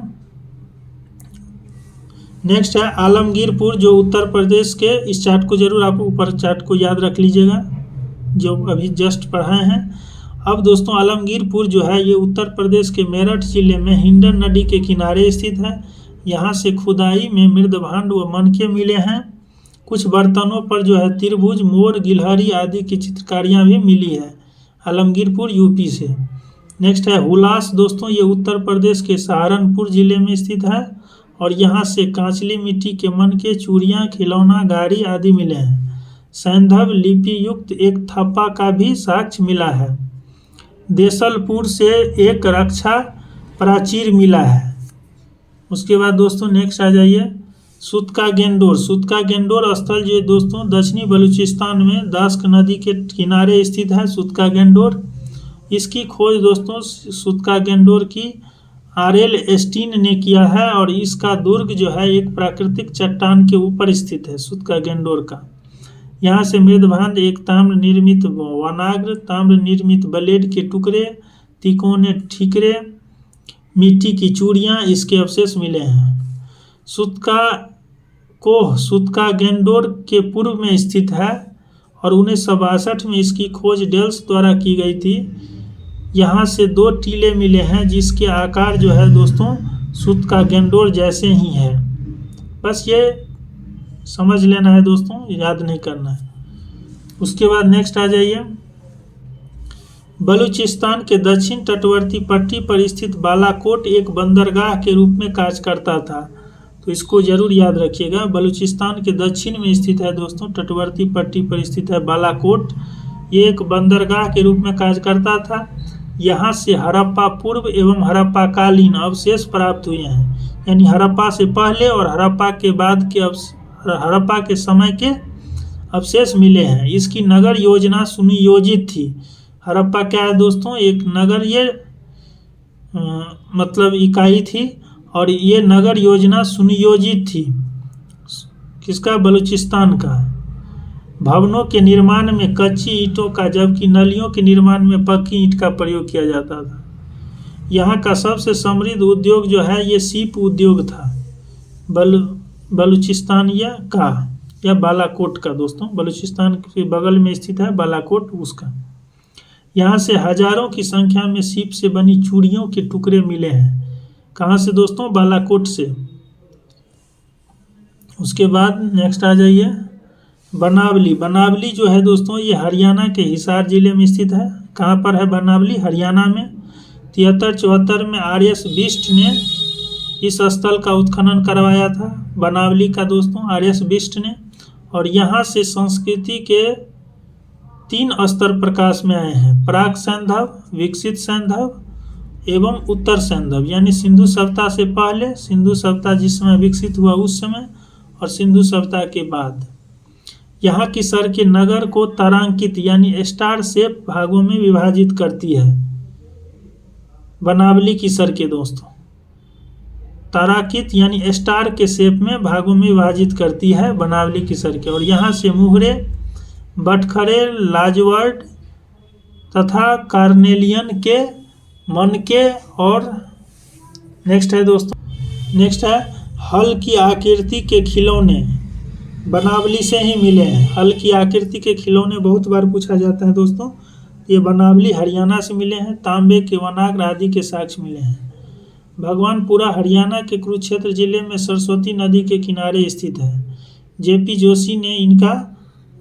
नेक्स्ट है आलमगीरपुर, जो उत्तर प्रदेश के, इस चार्ट को जरूर आप ऊपर चार्ट को याद रख लीजिएगा जो अभी जस्ट पढ़ाए हैं। अब दोस्तों आलमगीरपुर जो है ये उत्तर प्रदेश के मेरठ जिले में हिंडन नदी के किनारे स्थित है। यहाँ से खुदाई में मृदभांड व मनके मिले हैं। कुछ बर्तनों पर जो है त्रिभुज, मोर, गिलहरी आदि की चित्रकारियाँ भी मिली है आलमगीरपुर यूपी से। नेक्स्ट है हुलास दोस्तों, ये उत्तर प्रदेश के सहारनपुर जिले में स्थित है और यहाँ से कांचली मिट्टी के मनके, चूड़ियाँ, खिलौना, गाड़ी आदि मिले हैं। सैंधव लिपि युक्त एक थप्पा का भी साक्ष्य मिला है। देसलपुर से एक रक्षा प्राचीर मिला है। उसके बाद दोस्तों नेक्स्ट आ जाइए सुतका गेंडोर। सुतका गेंडोर स्थल जो दोस्तों दक्षिणी बलूचिस्तान में दास्क नदी के किनारे स्थित है सुतका गेंडोर। इसकी खोज दोस्तों सुतका गेंडोर की आरएल एस्टीन ने किया है और इसका दुर्ग जो है एक प्राकृतिक चट्टान के ऊपर स्थित है सुतका गेंडोर का। यहाँ से मृदभांड, एक ताम्र निर्मित वनाग्र, ताम्र निर्मित ब्लेड के टुकड़े, तिकोने ठीकरे, मिट्टी की चूड़ियाँ इसके अवशेष मिले हैं। सुतका गेंडोर के पूर्व में स्थित है और 1962 में इसकी खोज डेल्स द्वारा की गई थी। यहाँ से 2 टीले मिले हैं जिसके आकार जो है दोस्तों सुतका गेंडोर जैसे ही है। बस ये समझ लेना है दोस्तों, याद नहीं करना है। उसके बाद नेक्स्ट आ जाइए बलूचिस्तान के दक्षिण तटवर्ती पट्टी पर स्थित बालाकोट एक बंदरगाह के रूप में कार्य करता था, तो इसको जरूर याद रखिएगा। बलूचिस्तान के दक्षिण में स्थित है दोस्तों, तटवर्ती पट्टी पर स्थित है बालाकोट, ये एक बंदरगाह के रूप में कार्य करता था। यहाँ से हड़प्पा पूर्व एवं हड़प्पा कालीन अवशेष प्राप्त हुए हैं, यानी हड़प्पा से पहले और हड़प्पा के बाद के हड़प्पा के समय के अवशेष मिले हैं। इसकी नगर योजना सुनियोजित थी। हड़प्पा क्या है दोस्तों, एक नगर ये मतलब इकाई थी और ये नगर योजना सुनियोजित थी। किसका? बलूचिस्तान का। भवनों के निर्माण में कच्ची ईंटों का, जबकि नलियों के निर्माण में पक्की ईंट का प्रयोग किया जाता था। यहाँ का सबसे समृद्ध उद्योग जो है ये सीप उद्योग था। बलूचिस्तान या बालाकोट का दोस्तों, बलूचिस्तान के बगल में स्थित है बालाकोट उसका। यहाँ से हजारों की संख्या में सीप से बनी चूड़ियों के टुकड़े मिले हैं। कहाँ से दोस्तों? बालाकोट से। उसके बाद नेक्स्ट आ जाइए बनावली। बनावली जो है दोस्तों ये हरियाणा के हिसार जिले में स्थित है। कहाँ पर है बनावली? हरियाणा में। 73-74 में आर.एस. बिष्ट ने इस स्थल का उत्खनन करवाया था, बनावली का दोस्तों, आर.एस. बिष्ट ने। और यहाँ से संस्कृति के 3 स्तर प्रकाश में आए हैं: प्राक सैंधव, विकसित सैंधव एवं उत्तर सैंधव। यानी सिंधु सभ्यता से पहले, सिंधु सभ्यता जिस समय विकसित हुआ उस समय, और सिंधु सभ्यता के बाद। यहाँ की सड़कें नगर को तारांकित यानी स्टार शेप भागों में विभाजित करती है। बनावली की सड़कें दोस्तों तारांकित यानी स्टार के शेप में भागों में विभाजित करती है बनावली की सड़कें। और यहाँ से मुहरे, बटखरे, लाजवर्ड तथा कार्नेलियन के, मनके और नेक्स्ट है दोस्तों, नेक्स्ट है हल की आकृति के खिलौने बनावली से ही मिले हैं। हल की आकृति के खिलौने बहुत बार पूछा जाता है दोस्तों। ये बनावली हरियाणा से मिले हैं। तांबे के वनाग्र आदि के साक्ष्य मिले हैं। भगवानपुरा हरियाणा के कुरुक्षेत्र जिले में सरस्वती नदी के किनारे स्थित है। जेपी जोशी ने इनका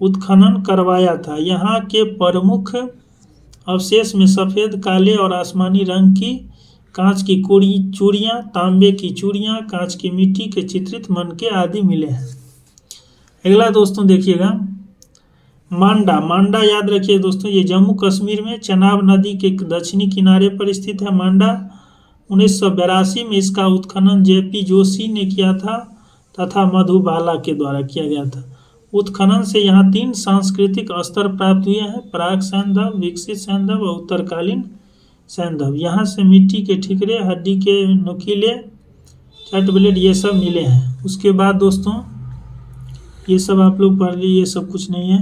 उत्खनन करवाया था। यहाँ के प्रमुख अवशेष में सफ़ेद, काले और आसमानी रंग की कांच की चूड़ियाँ, तांबे की चूड़ियाँ, कांच की मिट्टी के चित्रित मनके आदि मिले हैं। अगला दोस्तों देखिएगा, मांडा। मांडा याद रखिए दोस्तों, ये जम्मू कश्मीर में चनाब नदी के दक्षिणी किनारे पर स्थित है। मांडा 1982 में इसका उत्खनन जेपी जोशी ने किया था तथा मधुबाला के द्वारा किया गया था। उत्खनन से यहाँ 3 सांस्कृतिक स्तर प्राप्त हुए हैं: प्राक सैंधव, विकसित सैंधव और उत्तरकालीन सैंधव। यहाँ से मिट्टी के ठिकरे, हड्डी के नुकीले, चटब्लेड ये सब मिले हैं। उसके बाद दोस्तों ये सब आप लोग पढ़ लीजिए, ये सब कुछ नहीं है।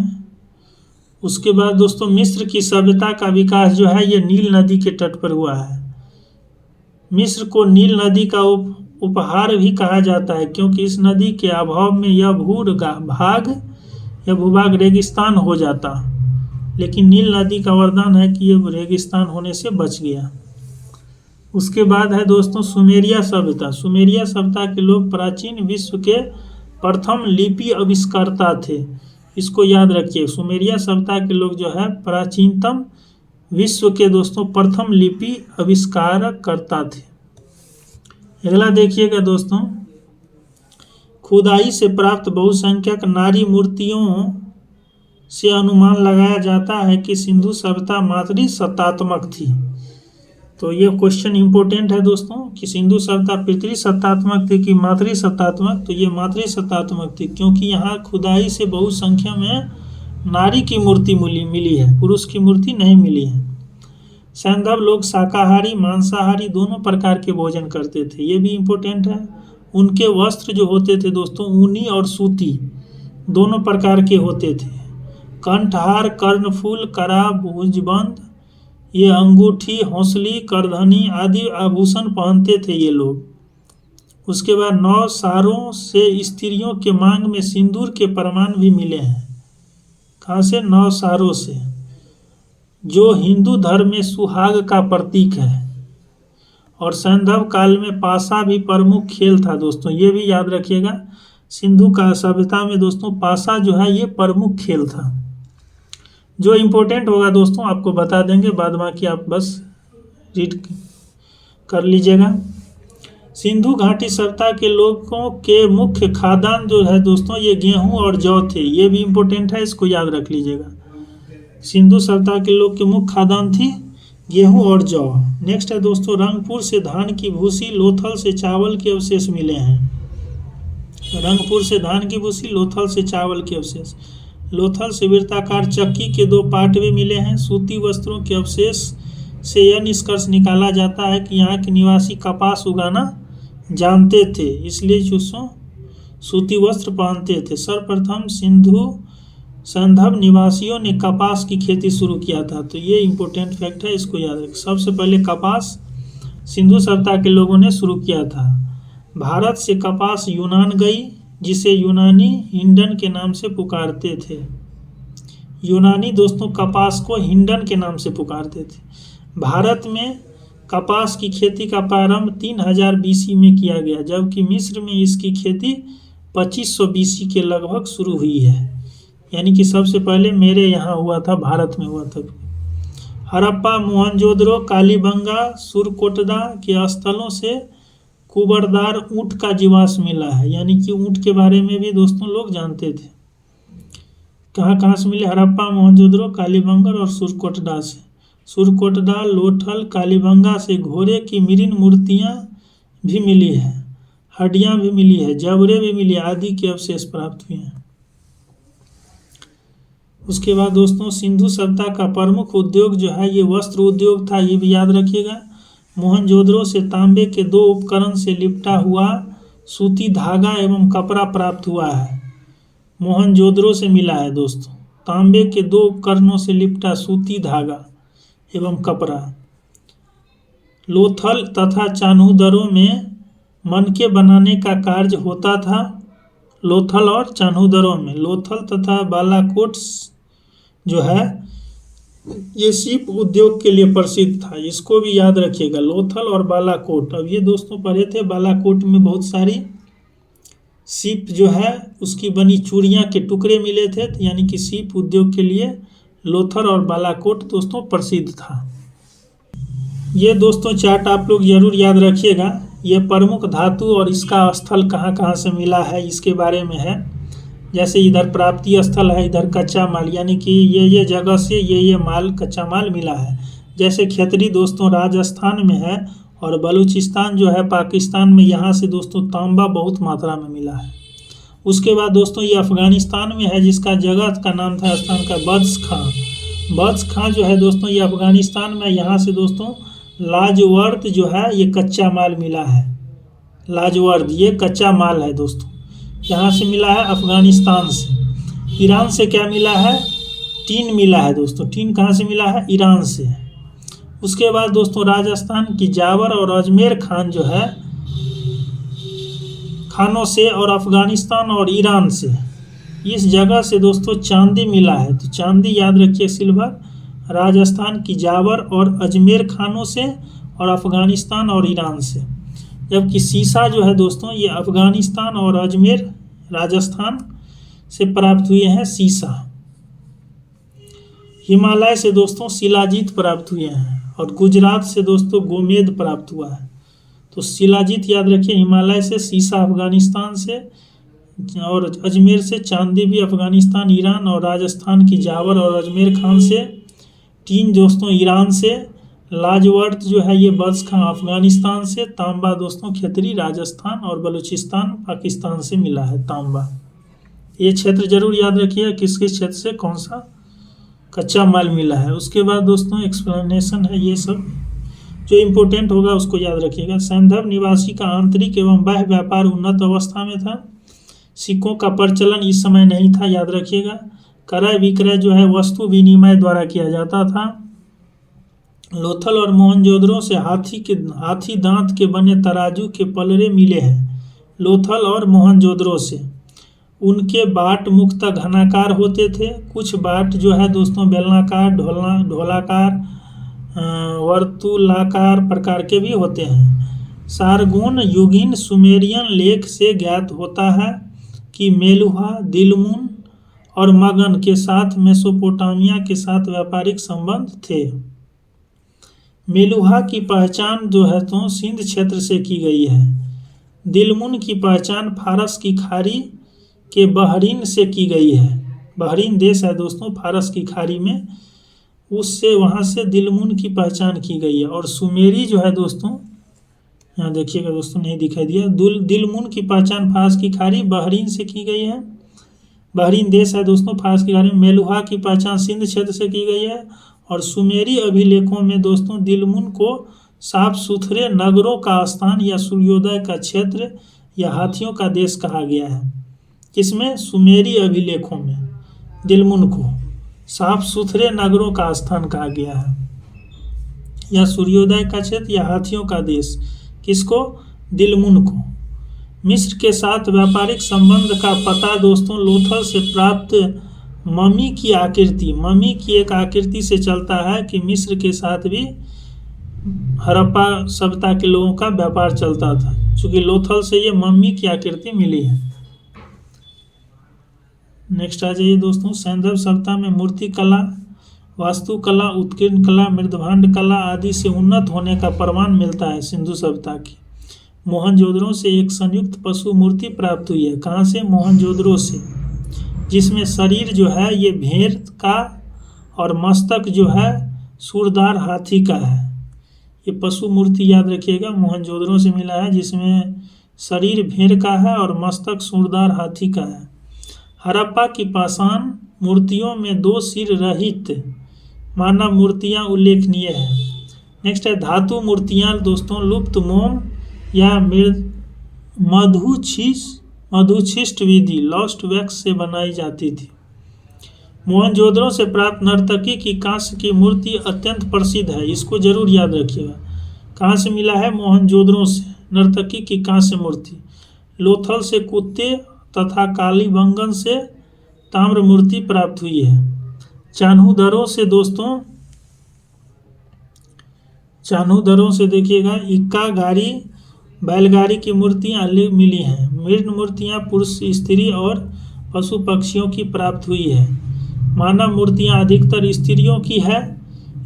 उसके बाद दोस्तों मिस्र की सभ्यता का विकास जो है ये नील नदी के तट पर हुआ है। मिस्र को नील नदी का उपहार भी कहा जाता है, क्योंकि इस नदी के अभाव में यह भूभाग रेगिस्तान हो जाता, लेकिन नील नदी का वरदान है कि ये रेगिस्तान होने से बच गया। उसके बाद है दोस्तों सुमेरिया सभ्यता। सुमेरिया सभ्यता के लोग प्राचीन विश्व के प्रथम लिपि आविष्कर्ता थे। इसको याद रखिए, सुमेरिया सभ्यता के लोग जो है प्राचीनतम विश्व के दोस्तों प्रथम लिपि आविष्कार करता थे। अगला देखिएगा दोस्तों, खुदाई से प्राप्त बहुसंख्यक नारी मूर्तियों से अनुमान लगाया जाता है कि सिंधु सभ्यता मातृसत्तात्मक थी। तो ये क्वेश्चन इंपॉर्टेंट है दोस्तों कि सिंधु सभ्यता पितृसत्तात्मक थी कि मातृसत्तात्मक। तो ये मातृसत्तात्मक थी, क्योंकि यहाँ खुदाई से बहुसंख्या में नारी की मूर्ति मिली है, पुरुष की मूर्ति नहीं मिली है। सैंधव लोग शाकाहारी मांसाहारी दोनों प्रकार के भोजन करते थे, ये भी इम्पोर्टेंट है। उनके वस्त्र जो होते थे दोस्तों ऊनी और सूती दोनों प्रकार के होते थे। कंठहार, कर्णफूल, करा, भुजबंद, ये अंगूठी, हौसली, करधनी आदि आभूषण पहनते थे ये लोग। उसके बाद 9 सारों से स्त्रियों के मांग में सिंदूर के प्रमाण भी मिले हैं। कहाँ से? 9 सारों से, जो हिंदू धर्म में सुहाग का प्रतीक है। और सैंधव काल में पासा भी प्रमुख खेल था दोस्तों, ये भी याद रखिएगा। सिंधु का सभ्यता में दोस्तों पासा जो है ये प्रमुख खेल था। जो इम्पोर्टेंट होगा दोस्तों आपको बता देंगे, बाद बाकी आप बस रीड कर लीजिएगा। सिंधु घाटी सभ्यता के लोगों के मुख्य खाद्यान्न जो है दोस्तों ये गेहूं और जौ थे, ये भी इम्पोर्टेंट है, इसको याद रख लीजिएगा। सिंधु सभ्यता के लोग के मुख्य खाद्यान्न थी गेहूं और जौ। नेक्स्ट है दोस्तों, रंगपुर से धान की भूसी, लोथल से चावल के अवशेष मिले हैं। रंगपुर से धान की भूसी, लोथल से चावल के अवशेष। लोथल से वृत्ताकार चक्की के 2 पार्ट भी मिले हैं। सूती वस्त्रों के अवशेष से यह निष्कर्ष निकाला जाता है कि यहाँ के निवासी कपास उगाना जानते थे, इसलिए चूसों सूती वस्त्र पहनते थे। सर्वप्रथम सैंधव निवासियों ने कपास की खेती शुरू किया था। तो ये इम्पोर्टेंट फैक्ट है, इसको याद रखें। सबसे पहले कपास सिंधु सभ्यता के लोगों ने शुरू किया था। भारत से कपास यूनान गई, जिसे यूनानी हिंडन के नाम से पुकारते थे। यूनानी दोस्तों कपास को हिंडन के नाम से पुकारते थे। भारत में कपास की खेती का प्रारंभ 3000 BC में किया गया, जबकि मिस्र में इसकी खेती 2500 BC के लगभग शुरू हुई है। यानी कि सबसे पहले मेरे यहाँ हुआ था, भारत में हुआ था। हड़प्पा, मोहनजोदड़ो, कालीबंगा, सुरकोटदा के स्थलों से कुबरदार ऊँट का जीवाश्म मिला है, यानी कि ऊँट के बारे में भी दोस्तों लोग जानते थे। कहाँ कहाँ से मिले? हड़प्पा, मोहनजोदड़ो, कालीबंगा और सुरकोटदा से। सुरकोटदा, लोथल, कालीबंगा से घोड़े की मृण मूर्तियाँ भी मिली है, हड्डियाँ भी मिली है, जबड़े भी मिली आदि के अवशेष प्राप्त हुए हैं। उसके बाद दोस्तों सिंधु सभ्यता का प्रमुख उद्योग जो है ये वस्त्र उद्योग था, ये भी याद रखिएगा। मोहनजोदड़ो से तांबे के 2 उपकरण से लिपटा हुआ सूती धागा एवं कपड़ा प्राप्त हुआ है। मोहनजोदड़ो से मिला है दोस्तों तांबे के 2 उपकरणों से लिपटा सूती धागा एवं कपड़ा। लोथल तथा चान्हूदरों में मनके बनाने का कार्य होता था। लोथल और चान्हूदरों में, लोथल तथा बालाकोट जो है ये सीप उद्योग के लिए प्रसिद्ध था, इसको भी याद रखिएगा, लोथल और बालाकोट। अब ये दोस्तों पढ़े थे, बालाकोट में बहुत सारी सीप जो है उसकी बनी चूड़ियाँ के टुकड़े मिले थे, यानी कि सीप उद्योग के लिए लोथल और बालाकोट दोस्तों प्रसिद्ध था। ये दोस्तों चार्ट आप लोग जरूर याद रखिएगा। ये प्रमुख धातु और इसका स्थल कहाँ कहाँ से मिला है इसके बारे में है। जैसे इधर प्राप्ति स्थल है, इधर कच्चा माल, यानी कि ये जगह से ये माल कच्चा माल मिला है। जैसे खेतरी दोस्तों राजस्थान में है और बलूचिस्तान जो है पाकिस्तान में, यहाँ से दोस्तों तांबा बहुत मात्रा में मिला है। उसके बाद दोस्तों ये अफ़गानिस्तान में है, जिसका जगह का नाम था स्थान का बद्स खां। बद्स खां जो है दोस्तों ये अफ़गानिस्तान में, यहाँ से दोस्तों लाजवर्द जो है ये कच्चा माल मिला है। लाजवर्द ये कच्चा माल है दोस्तों, यहाँ से मिला है अफ़गानिस्तान से। ईरान से क्या मिला है? टीन मिला है दोस्तों। टीन कहाँ से मिला है? ईरान से। उसके बाद दोस्तों राजस्थान की जावर और अजमेर खान जो है खानों से, और अफ़गानिस्तान और ईरान से, इस जगह से दोस्तों चांदी मिला है। तो चांदी याद रखिए, सिल्वर राजस्थान की जावर और अजमेर खानों से और अफ़गानिस्तान और ईरान से। जबकि सीसा जो है दोस्तों ये अफ़गानिस्तान और अजमेर राजस्थान से प्राप्त हुए हैं सीसा। हिमालय से दोस्तों शिलाजीत प्राप्त हुए हैं और गुजरात से दोस्तों गोमेद प्राप्त हुआ है। तो शिलाजीत याद रखिए हिमालय से, सीसा अफ़गानिस्तान से और अजमेर से, चांदी भी अफ़गानिस्तान ईरान और राजस्थान की जावर और अजमेर खान से, टीन दोस्तों ईरान से, लाजवर्द जो है ये बद्स खां अफ़गानिस्तान से, तांबा दोस्तों खेतरी राजस्थान और बलूचिस्तान पाकिस्तान से मिला है तांबा। ये क्षेत्र जरूर याद रखिए किस किस क्षेत्र से कौन सा कच्चा माल मिला है। उसके बाद दोस्तों एक्सप्लेनेशन है, ये सब जो इम्पोर्टेंट होगा उसको याद रखिएगा। सैंधव निवासी का आंतरिक एवं बाह्य व्यापार उन्नत अवस्था में था। सिक्कों का प्रचलन इस समय नहीं था, याद रखिएगा। क्रय विक्रय जो है वस्तु विनिमय द्वारा किया जाता था। लोथल और मोहनजोदड़ो से हाथी दांत के बने तराजू के पलड़े मिले हैं। लोथल और मोहनजोदड़ो से उनके बाट मुख्यतः घनाकार होते थे। कुछ बाट जो है दोस्तों बेलनाकार, ढोलाकार, वर्तुलाकार प्रकार के भी होते हैं। सारगोन युगीन सुमेरियन लेख से ज्ञात होता है कि मेलुहा, दिलमुन और मगन के साथ मेसोपोटामिया के साथ व्यापारिक संबंध थे। मेलुहा की पहचान जो है तो सिंध क्षेत्र से की गई है। दिलमुन की पहचान फारस की खाड़ी के बहरीन से की गई है। बहरीन देश है दोस्तों फारस की खाड़ी में, उससे वहाँ से दिलमुन की पहचान की गई है। और सुमेरी जो है दोस्तों, यहाँ देखिएगा दोस्तों नहीं दिखाई दिया, दिलमुन की पहचान फारस की खाड़ी बहरीन से की गई है। बहरीन देश है दोस्तों फारस की खाड़ी में। मेलुहा की पहचान सिंध क्षेत्र से की गई है। और सुमेरी अभिलेखों में दोस्तों दिलमुन को साफ सुथरे नगरों का स्थान या सूर्योदय का क्षेत्र या हाथियों का देश कहा गया है। किसमें? सुमेरी अभिलेखों में दिलमुन को साफ सुथरे नगरों का स्थान कहा गया है, या सूर्योदय का क्षेत्र या हाथियों का देश। किसको? दिलमुन को। मिस्र के साथ व्यापारिक संबंध का पता दोस्तों लोथल से प्राप्त ममी की एक आकृति से चलता है कि मिस्र के साथ भी हड़प्पा सभ्यता के लोगों का व्यापार चलता था, क्योंकि लोथल से ये मम्मी की आकृति मिली है। नेक्स्ट आ जाइए दोस्तों, सैंधव सभ्यता में मूर्ति कला वास्तुकला, उत्कीर्ण कला, मृदभांड कला आदि से उन्नत होने का प्रमाण मिलता है सिंधु सभ्यता की। मोहनजोदड़ो से एक संयुक्त पशु मूर्ति प्राप्त हुई है। कहाँ से? मोहनजोदड़ो से, जिसमें शरीर जो है ये भेड़ का और मस्तक जो है सूरदार हाथी का है। ये पशु मूर्ति याद रखिएगा, मोहनजोदड़ो से मिला है, जिसमें शरीर भेड़ का है और मस्तक सूरदार हाथी का है। हड़प्पा की पाषाण मूर्तियों में 2 सिर रहित मानव मूर्तियां उल्लेखनीय हैं। नेक्स्ट है धातु मूर्तियां दोस्तों लुप्त मोम या मधुशिष्ट विधि लॉस्ट वैक्स से बनाई जाती थी। मोहनजोदड़ो से प्राप्त नर्तकी की कांस्य की मूर्ति अत्यंत प्रसिद्ध है, इसको जरूर याद रखिएगा। कहाँ से मिला है? मोहनजोदड़ो से नर्तकी की कांस्य मूर्ति। लोथल से कुत्ते तथा कालीबंगन से ताम्र मूर्ति प्राप्त हुई है। चान्हूदरों से दोस्तों, चान्हूदरों से देखिएगा इक्का गाड़ी बैलगाड़ी की मूर्तियाँ मिली हैं। मृण मूर्तियाँ पुरुष, स्त्री और पशु पक्षियों की प्राप्त हुई है। मानव मूर्तियाँ अधिकतर स्त्रियों की है,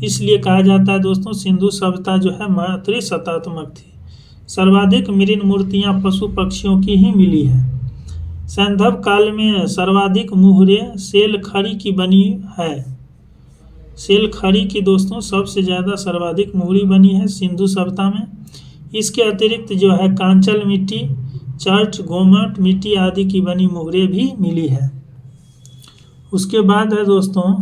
इसलिए कहा जाता है दोस्तों सिंधु सभ्यता जो है मातृसत्तात्मक थी। सर्वाधिक मृण मूर्तियाँ पशु पक्षियों की ही मिली है। सैंधव काल में सर्वाधिक मुहरें सेल खड़ी की बनी है। सेल खड़ी की दोस्तों सबसे ज़्यादा सर्वाधिक मुहरी बनी है सिंधु सभ्यता में। इसके अतिरिक्त जो है कांचल मिट्टी, चर्च, गोमट मिट्टी आदि की बनी मुहरें भी मिली है। उसके बाद है दोस्तों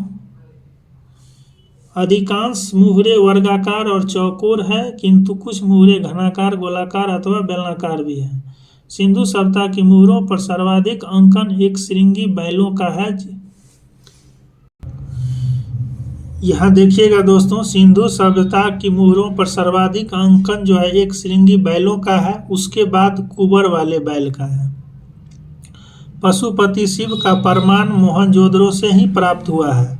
अधिकांश मुहरें वर्गाकार और चौकोर है, किंतु कुछ मुहरें घनाकार, गोलाकार अथवा बेलनाकार भी है। सिंधु सभ्यता की मुहरों पर सर्वाधिक अंकन एक श्रृंगी बैलों का है। यहाँ देखिएगा दोस्तों सिंधु सभ्यता की मुहरों पर सर्वाधिक अंकन जो है एक श्रृंगी बैलों का है, उसके बाद कुबर वाले बैल का है। पशुपति शिव का प्रमाण मोहनजोदड़ो से ही प्राप्त हुआ है।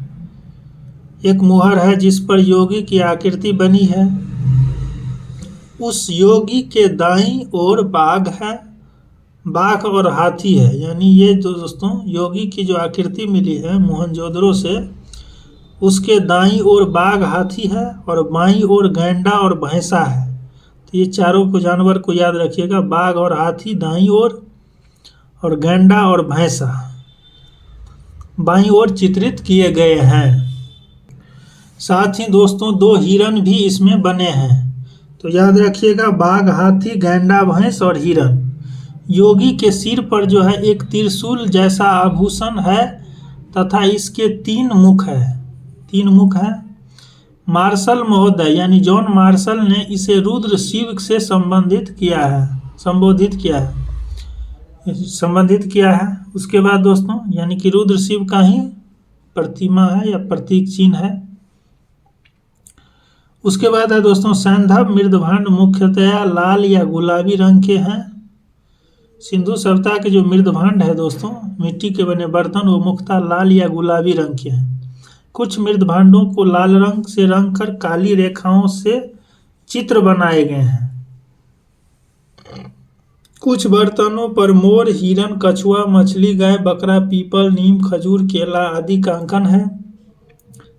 एक मुहर है जिस पर योगी की आकृति बनी है। उस योगी के दाईं ओर बाघ है, बाघ और हाथी है। यानी ये जो दोस्तों योगी की जो आकृति मिली है मोहनजोदड़ो से, उसके दाईं ओर बाघ, हाथी है और बाईं ओर गैंडा और भैंसा है। तो ये चारों को जानवर को याद रखिएगा, बाघ और हाथी दाईं ओर और गैंडा और भैंसा बाईं ओर चित्रित किए गए हैं। साथ ही दोस्तों 2 हिरण भी इसमें बने हैं, तो याद रखिएगा बाघ, हाथी, गैंडा, भैंस और हिरण। योगी के सिर पर जो है एक त्रिशूल जैसा आभूषण है तथा इसके 3 मुख है, 3 मुख है। मार्शल महोदय यानी जॉन मार्शल ने इसे रुद्र शिव से संबंधित किया है। उसके बाद दोस्तों यानी कि रुद्र शिव का ही प्रतिमा है या प्रतीक चिन्ह है। उसके बाद है दोस्तों सैंधव मृदभांड मुख्यतया लाल या गुलाबी रंग के हैं। सिंधु सभ्यता के जो मृदभांड है दोस्तों मिट्टी के बने बर्तन, वो मुख्यतः लाल या गुलाबी रंग के हैं। कुछ मृदभांडों को लाल रंग से रंग कर काली रेखाओं से चित्र बनाए गए हैं। कुछ बर्तनों पर मोर, हिरण, कछुआ, मछली, गाय, बकरा, पीपल, नीम, खजूर, केला आदि का अंकन है।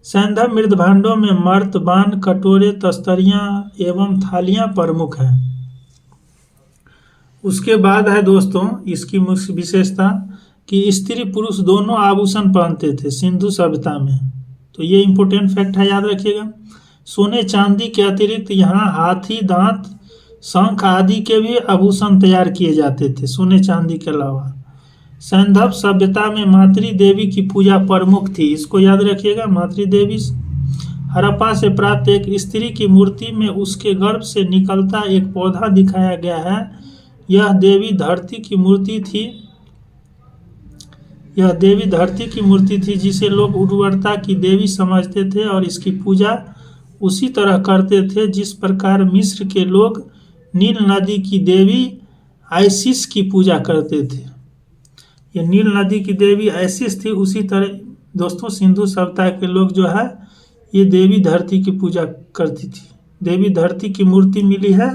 सैंधव मृदभांडों में मर्त, बान, कटोरे, तस्तरियां एवं थालियां प्रमुख हैं। उसके बाद है दोस्तों इसकी मुख्य विशेषता कि स्त्री पुरुष दोनों आभूषण पहनते थे सिंधु सभ्यता में, तो ये इंपॉर्टेंट फैक्ट है, याद रखिएगा। सोने चांदी के अतिरिक्त यहाँ हाथी दांत, शंख आदि के भी आभूषण तैयार किए जाते थे सोने चांदी के अलावा। सैंधव सभ्यता में मातृ देवी की पूजा प्रमुख थी, इसको याद रखिएगा, मातृ देवी। हड़प्पा से प्राप्त एक स्त्री की मूर्ति में उसके गर्भ से निकलता एक पौधा दिखाया गया है। यह देवी धरती की मूर्ति थी जिसे लोग उर्वरता की देवी समझते थे और इसकी पूजा उसी तरह करते थे जिस प्रकार मिस्र के लोग नील नदी की देवी आइसिस की पूजा करते थे। ये नील नदी की देवी आइसिस थी, उसी तरह दोस्तों सिंधु सभ्यता के लोग जो है ये देवी धरती की पूजा करती थी। देवी धरती की मूर्ति मिली है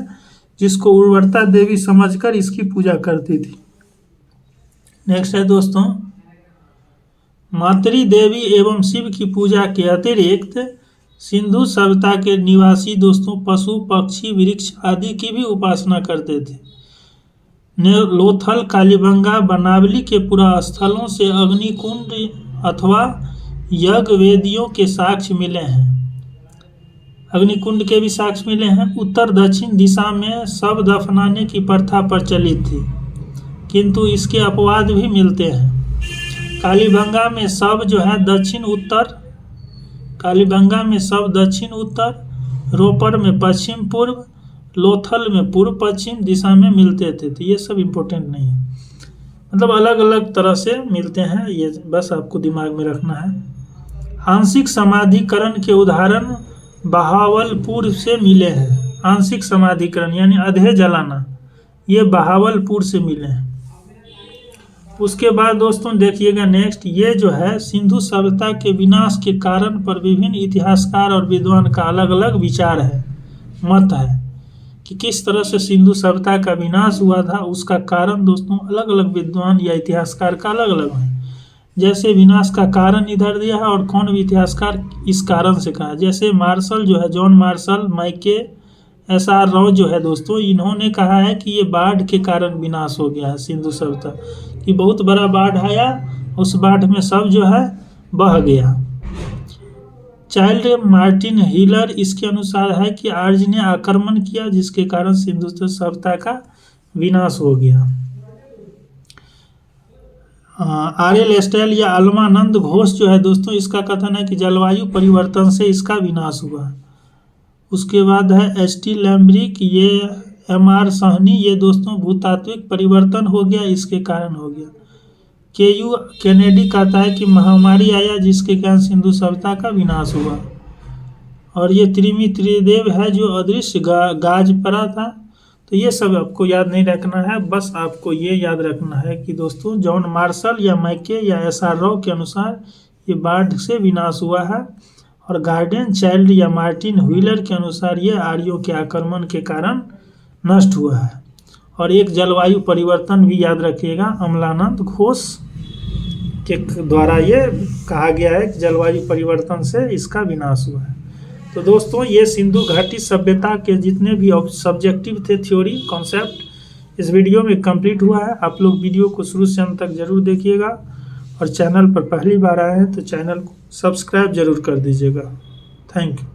जिसको उर्वरता देवी समझकर इसकी पूजा करती थी। नेक्स्ट है दोस्तों मातृ देवी एवं शिव की पूजा के अतिरिक्त सिंधु सभ्यता के निवासी दोस्तों पशु पक्षी वृक्ष आदि की भी उपासना करते थे। लोथल, कालीबंगा, बनावली के पुरा स्थलों से अग्निकुंड अथवा यज्ञ वेदियों के साक्ष्य मिले हैं। अग्निकुंड के भी साक्ष्य मिले हैं। उत्तर दक्षिण दिशा में शव दफनाने की प्रथा प्रचलित थी, किंतु इसके अपवाद भी मिलते हैं। कालीबंगा में शव जो है दक्षिण उत्तर, रोपर में पश्चिम पूर्व, लोथल में पूर्व पश्चिम दिशा में मिलते थे। तो ये सब इम्पोर्टेंट नहीं है, मतलब अलग अलग तरह से मिलते हैं, ये बस आपको दिमाग में रखना है। आंशिक समाधिकरण के उदाहरण बहावलपुर से मिले हैं। आंशिक समाधिकरण यानी अधे जलाना, ये बहावलपुर से मिले हैं। उसके बाद दोस्तों देखिएगा नेक्स्ट, ये जो है सिंधु सभ्यता के विनाश के कारण पर विभिन्न इतिहासकार और विद्वान का अलग अलग विचार है, मत है कि किस तरह से सिंधु सभ्यता का विनाश हुआ था। उसका कारण दोस्तों अलग अलग विद्वान या इतिहासकार का अलग अलग है। जैसे विनाश का कारण इधर दिया है और कौन भी इतिहासकार इस कारण से कहा। जैसे मार्शल जो है, जॉन मार्शल, माइके SR राव जो है दोस्तों, इन्होंने कहा है कि ये बाढ़ के कारण विनाश हो गया है सिंधु सभ्यता, कि बहुत बड़ा बाढ़ आया, उस बाढ़ में सब जो है बह गया। चाइल्ड मार्टिन हीलर इसके अनुसार है कि आर्य ने आक्रमण किया, जिसके कारण सिंधु सभ्यता का विनाश हो गया। RL एस्टेल या अल्मानंद घोष जो है दोस्तों, इसका कथन है कि जलवायु परिवर्तन से इसका विनाश हुआ। उसके बाद है ST लैम्ब्रिक, ये MR सहनी, ये दोस्तों भूतात्विक परिवर्तन हो गया, इसके कारण हो गया। KU कैनेडी कहता है कि महामारी आया, जिसके कारण सिंधु सभ्यता का विनाश हुआ। और ये त्रिदेव है जो अदृश्य गाज पड़ा था। तो ये सब आपको याद नहीं रखना है, बस आपको ये याद रखना है कि दोस्तों जॉन मार्शल या माइके या SR राव के अनुसार ये बाढ़ से विनाश हुआ है, और गार्डन चाइल्ड या मार्टिन व्हीलर के अनुसार ये आर्यों के आक्रमण के कारण नष्ट हुआ है। और एक जलवायु परिवर्तन भी याद रखिएगा, अमलानंद घोष के द्वारा ये कहा गया है कि जलवायु परिवर्तन से इसका विनाश हुआ है। तो दोस्तों ये सिंधु घाटी सभ्यता के जितने भी सब्जेक्टिव थे थ्योरी कॉन्सेप्ट इस वीडियो में कंप्लीट हुआ है। आप लोग वीडियो को शुरू से अंत तक जरूर देखिएगा, और चैनल पर पहली बार आए हैं तो चैनल को सब्सक्राइब जरूर कर दीजिएगा। Thank you.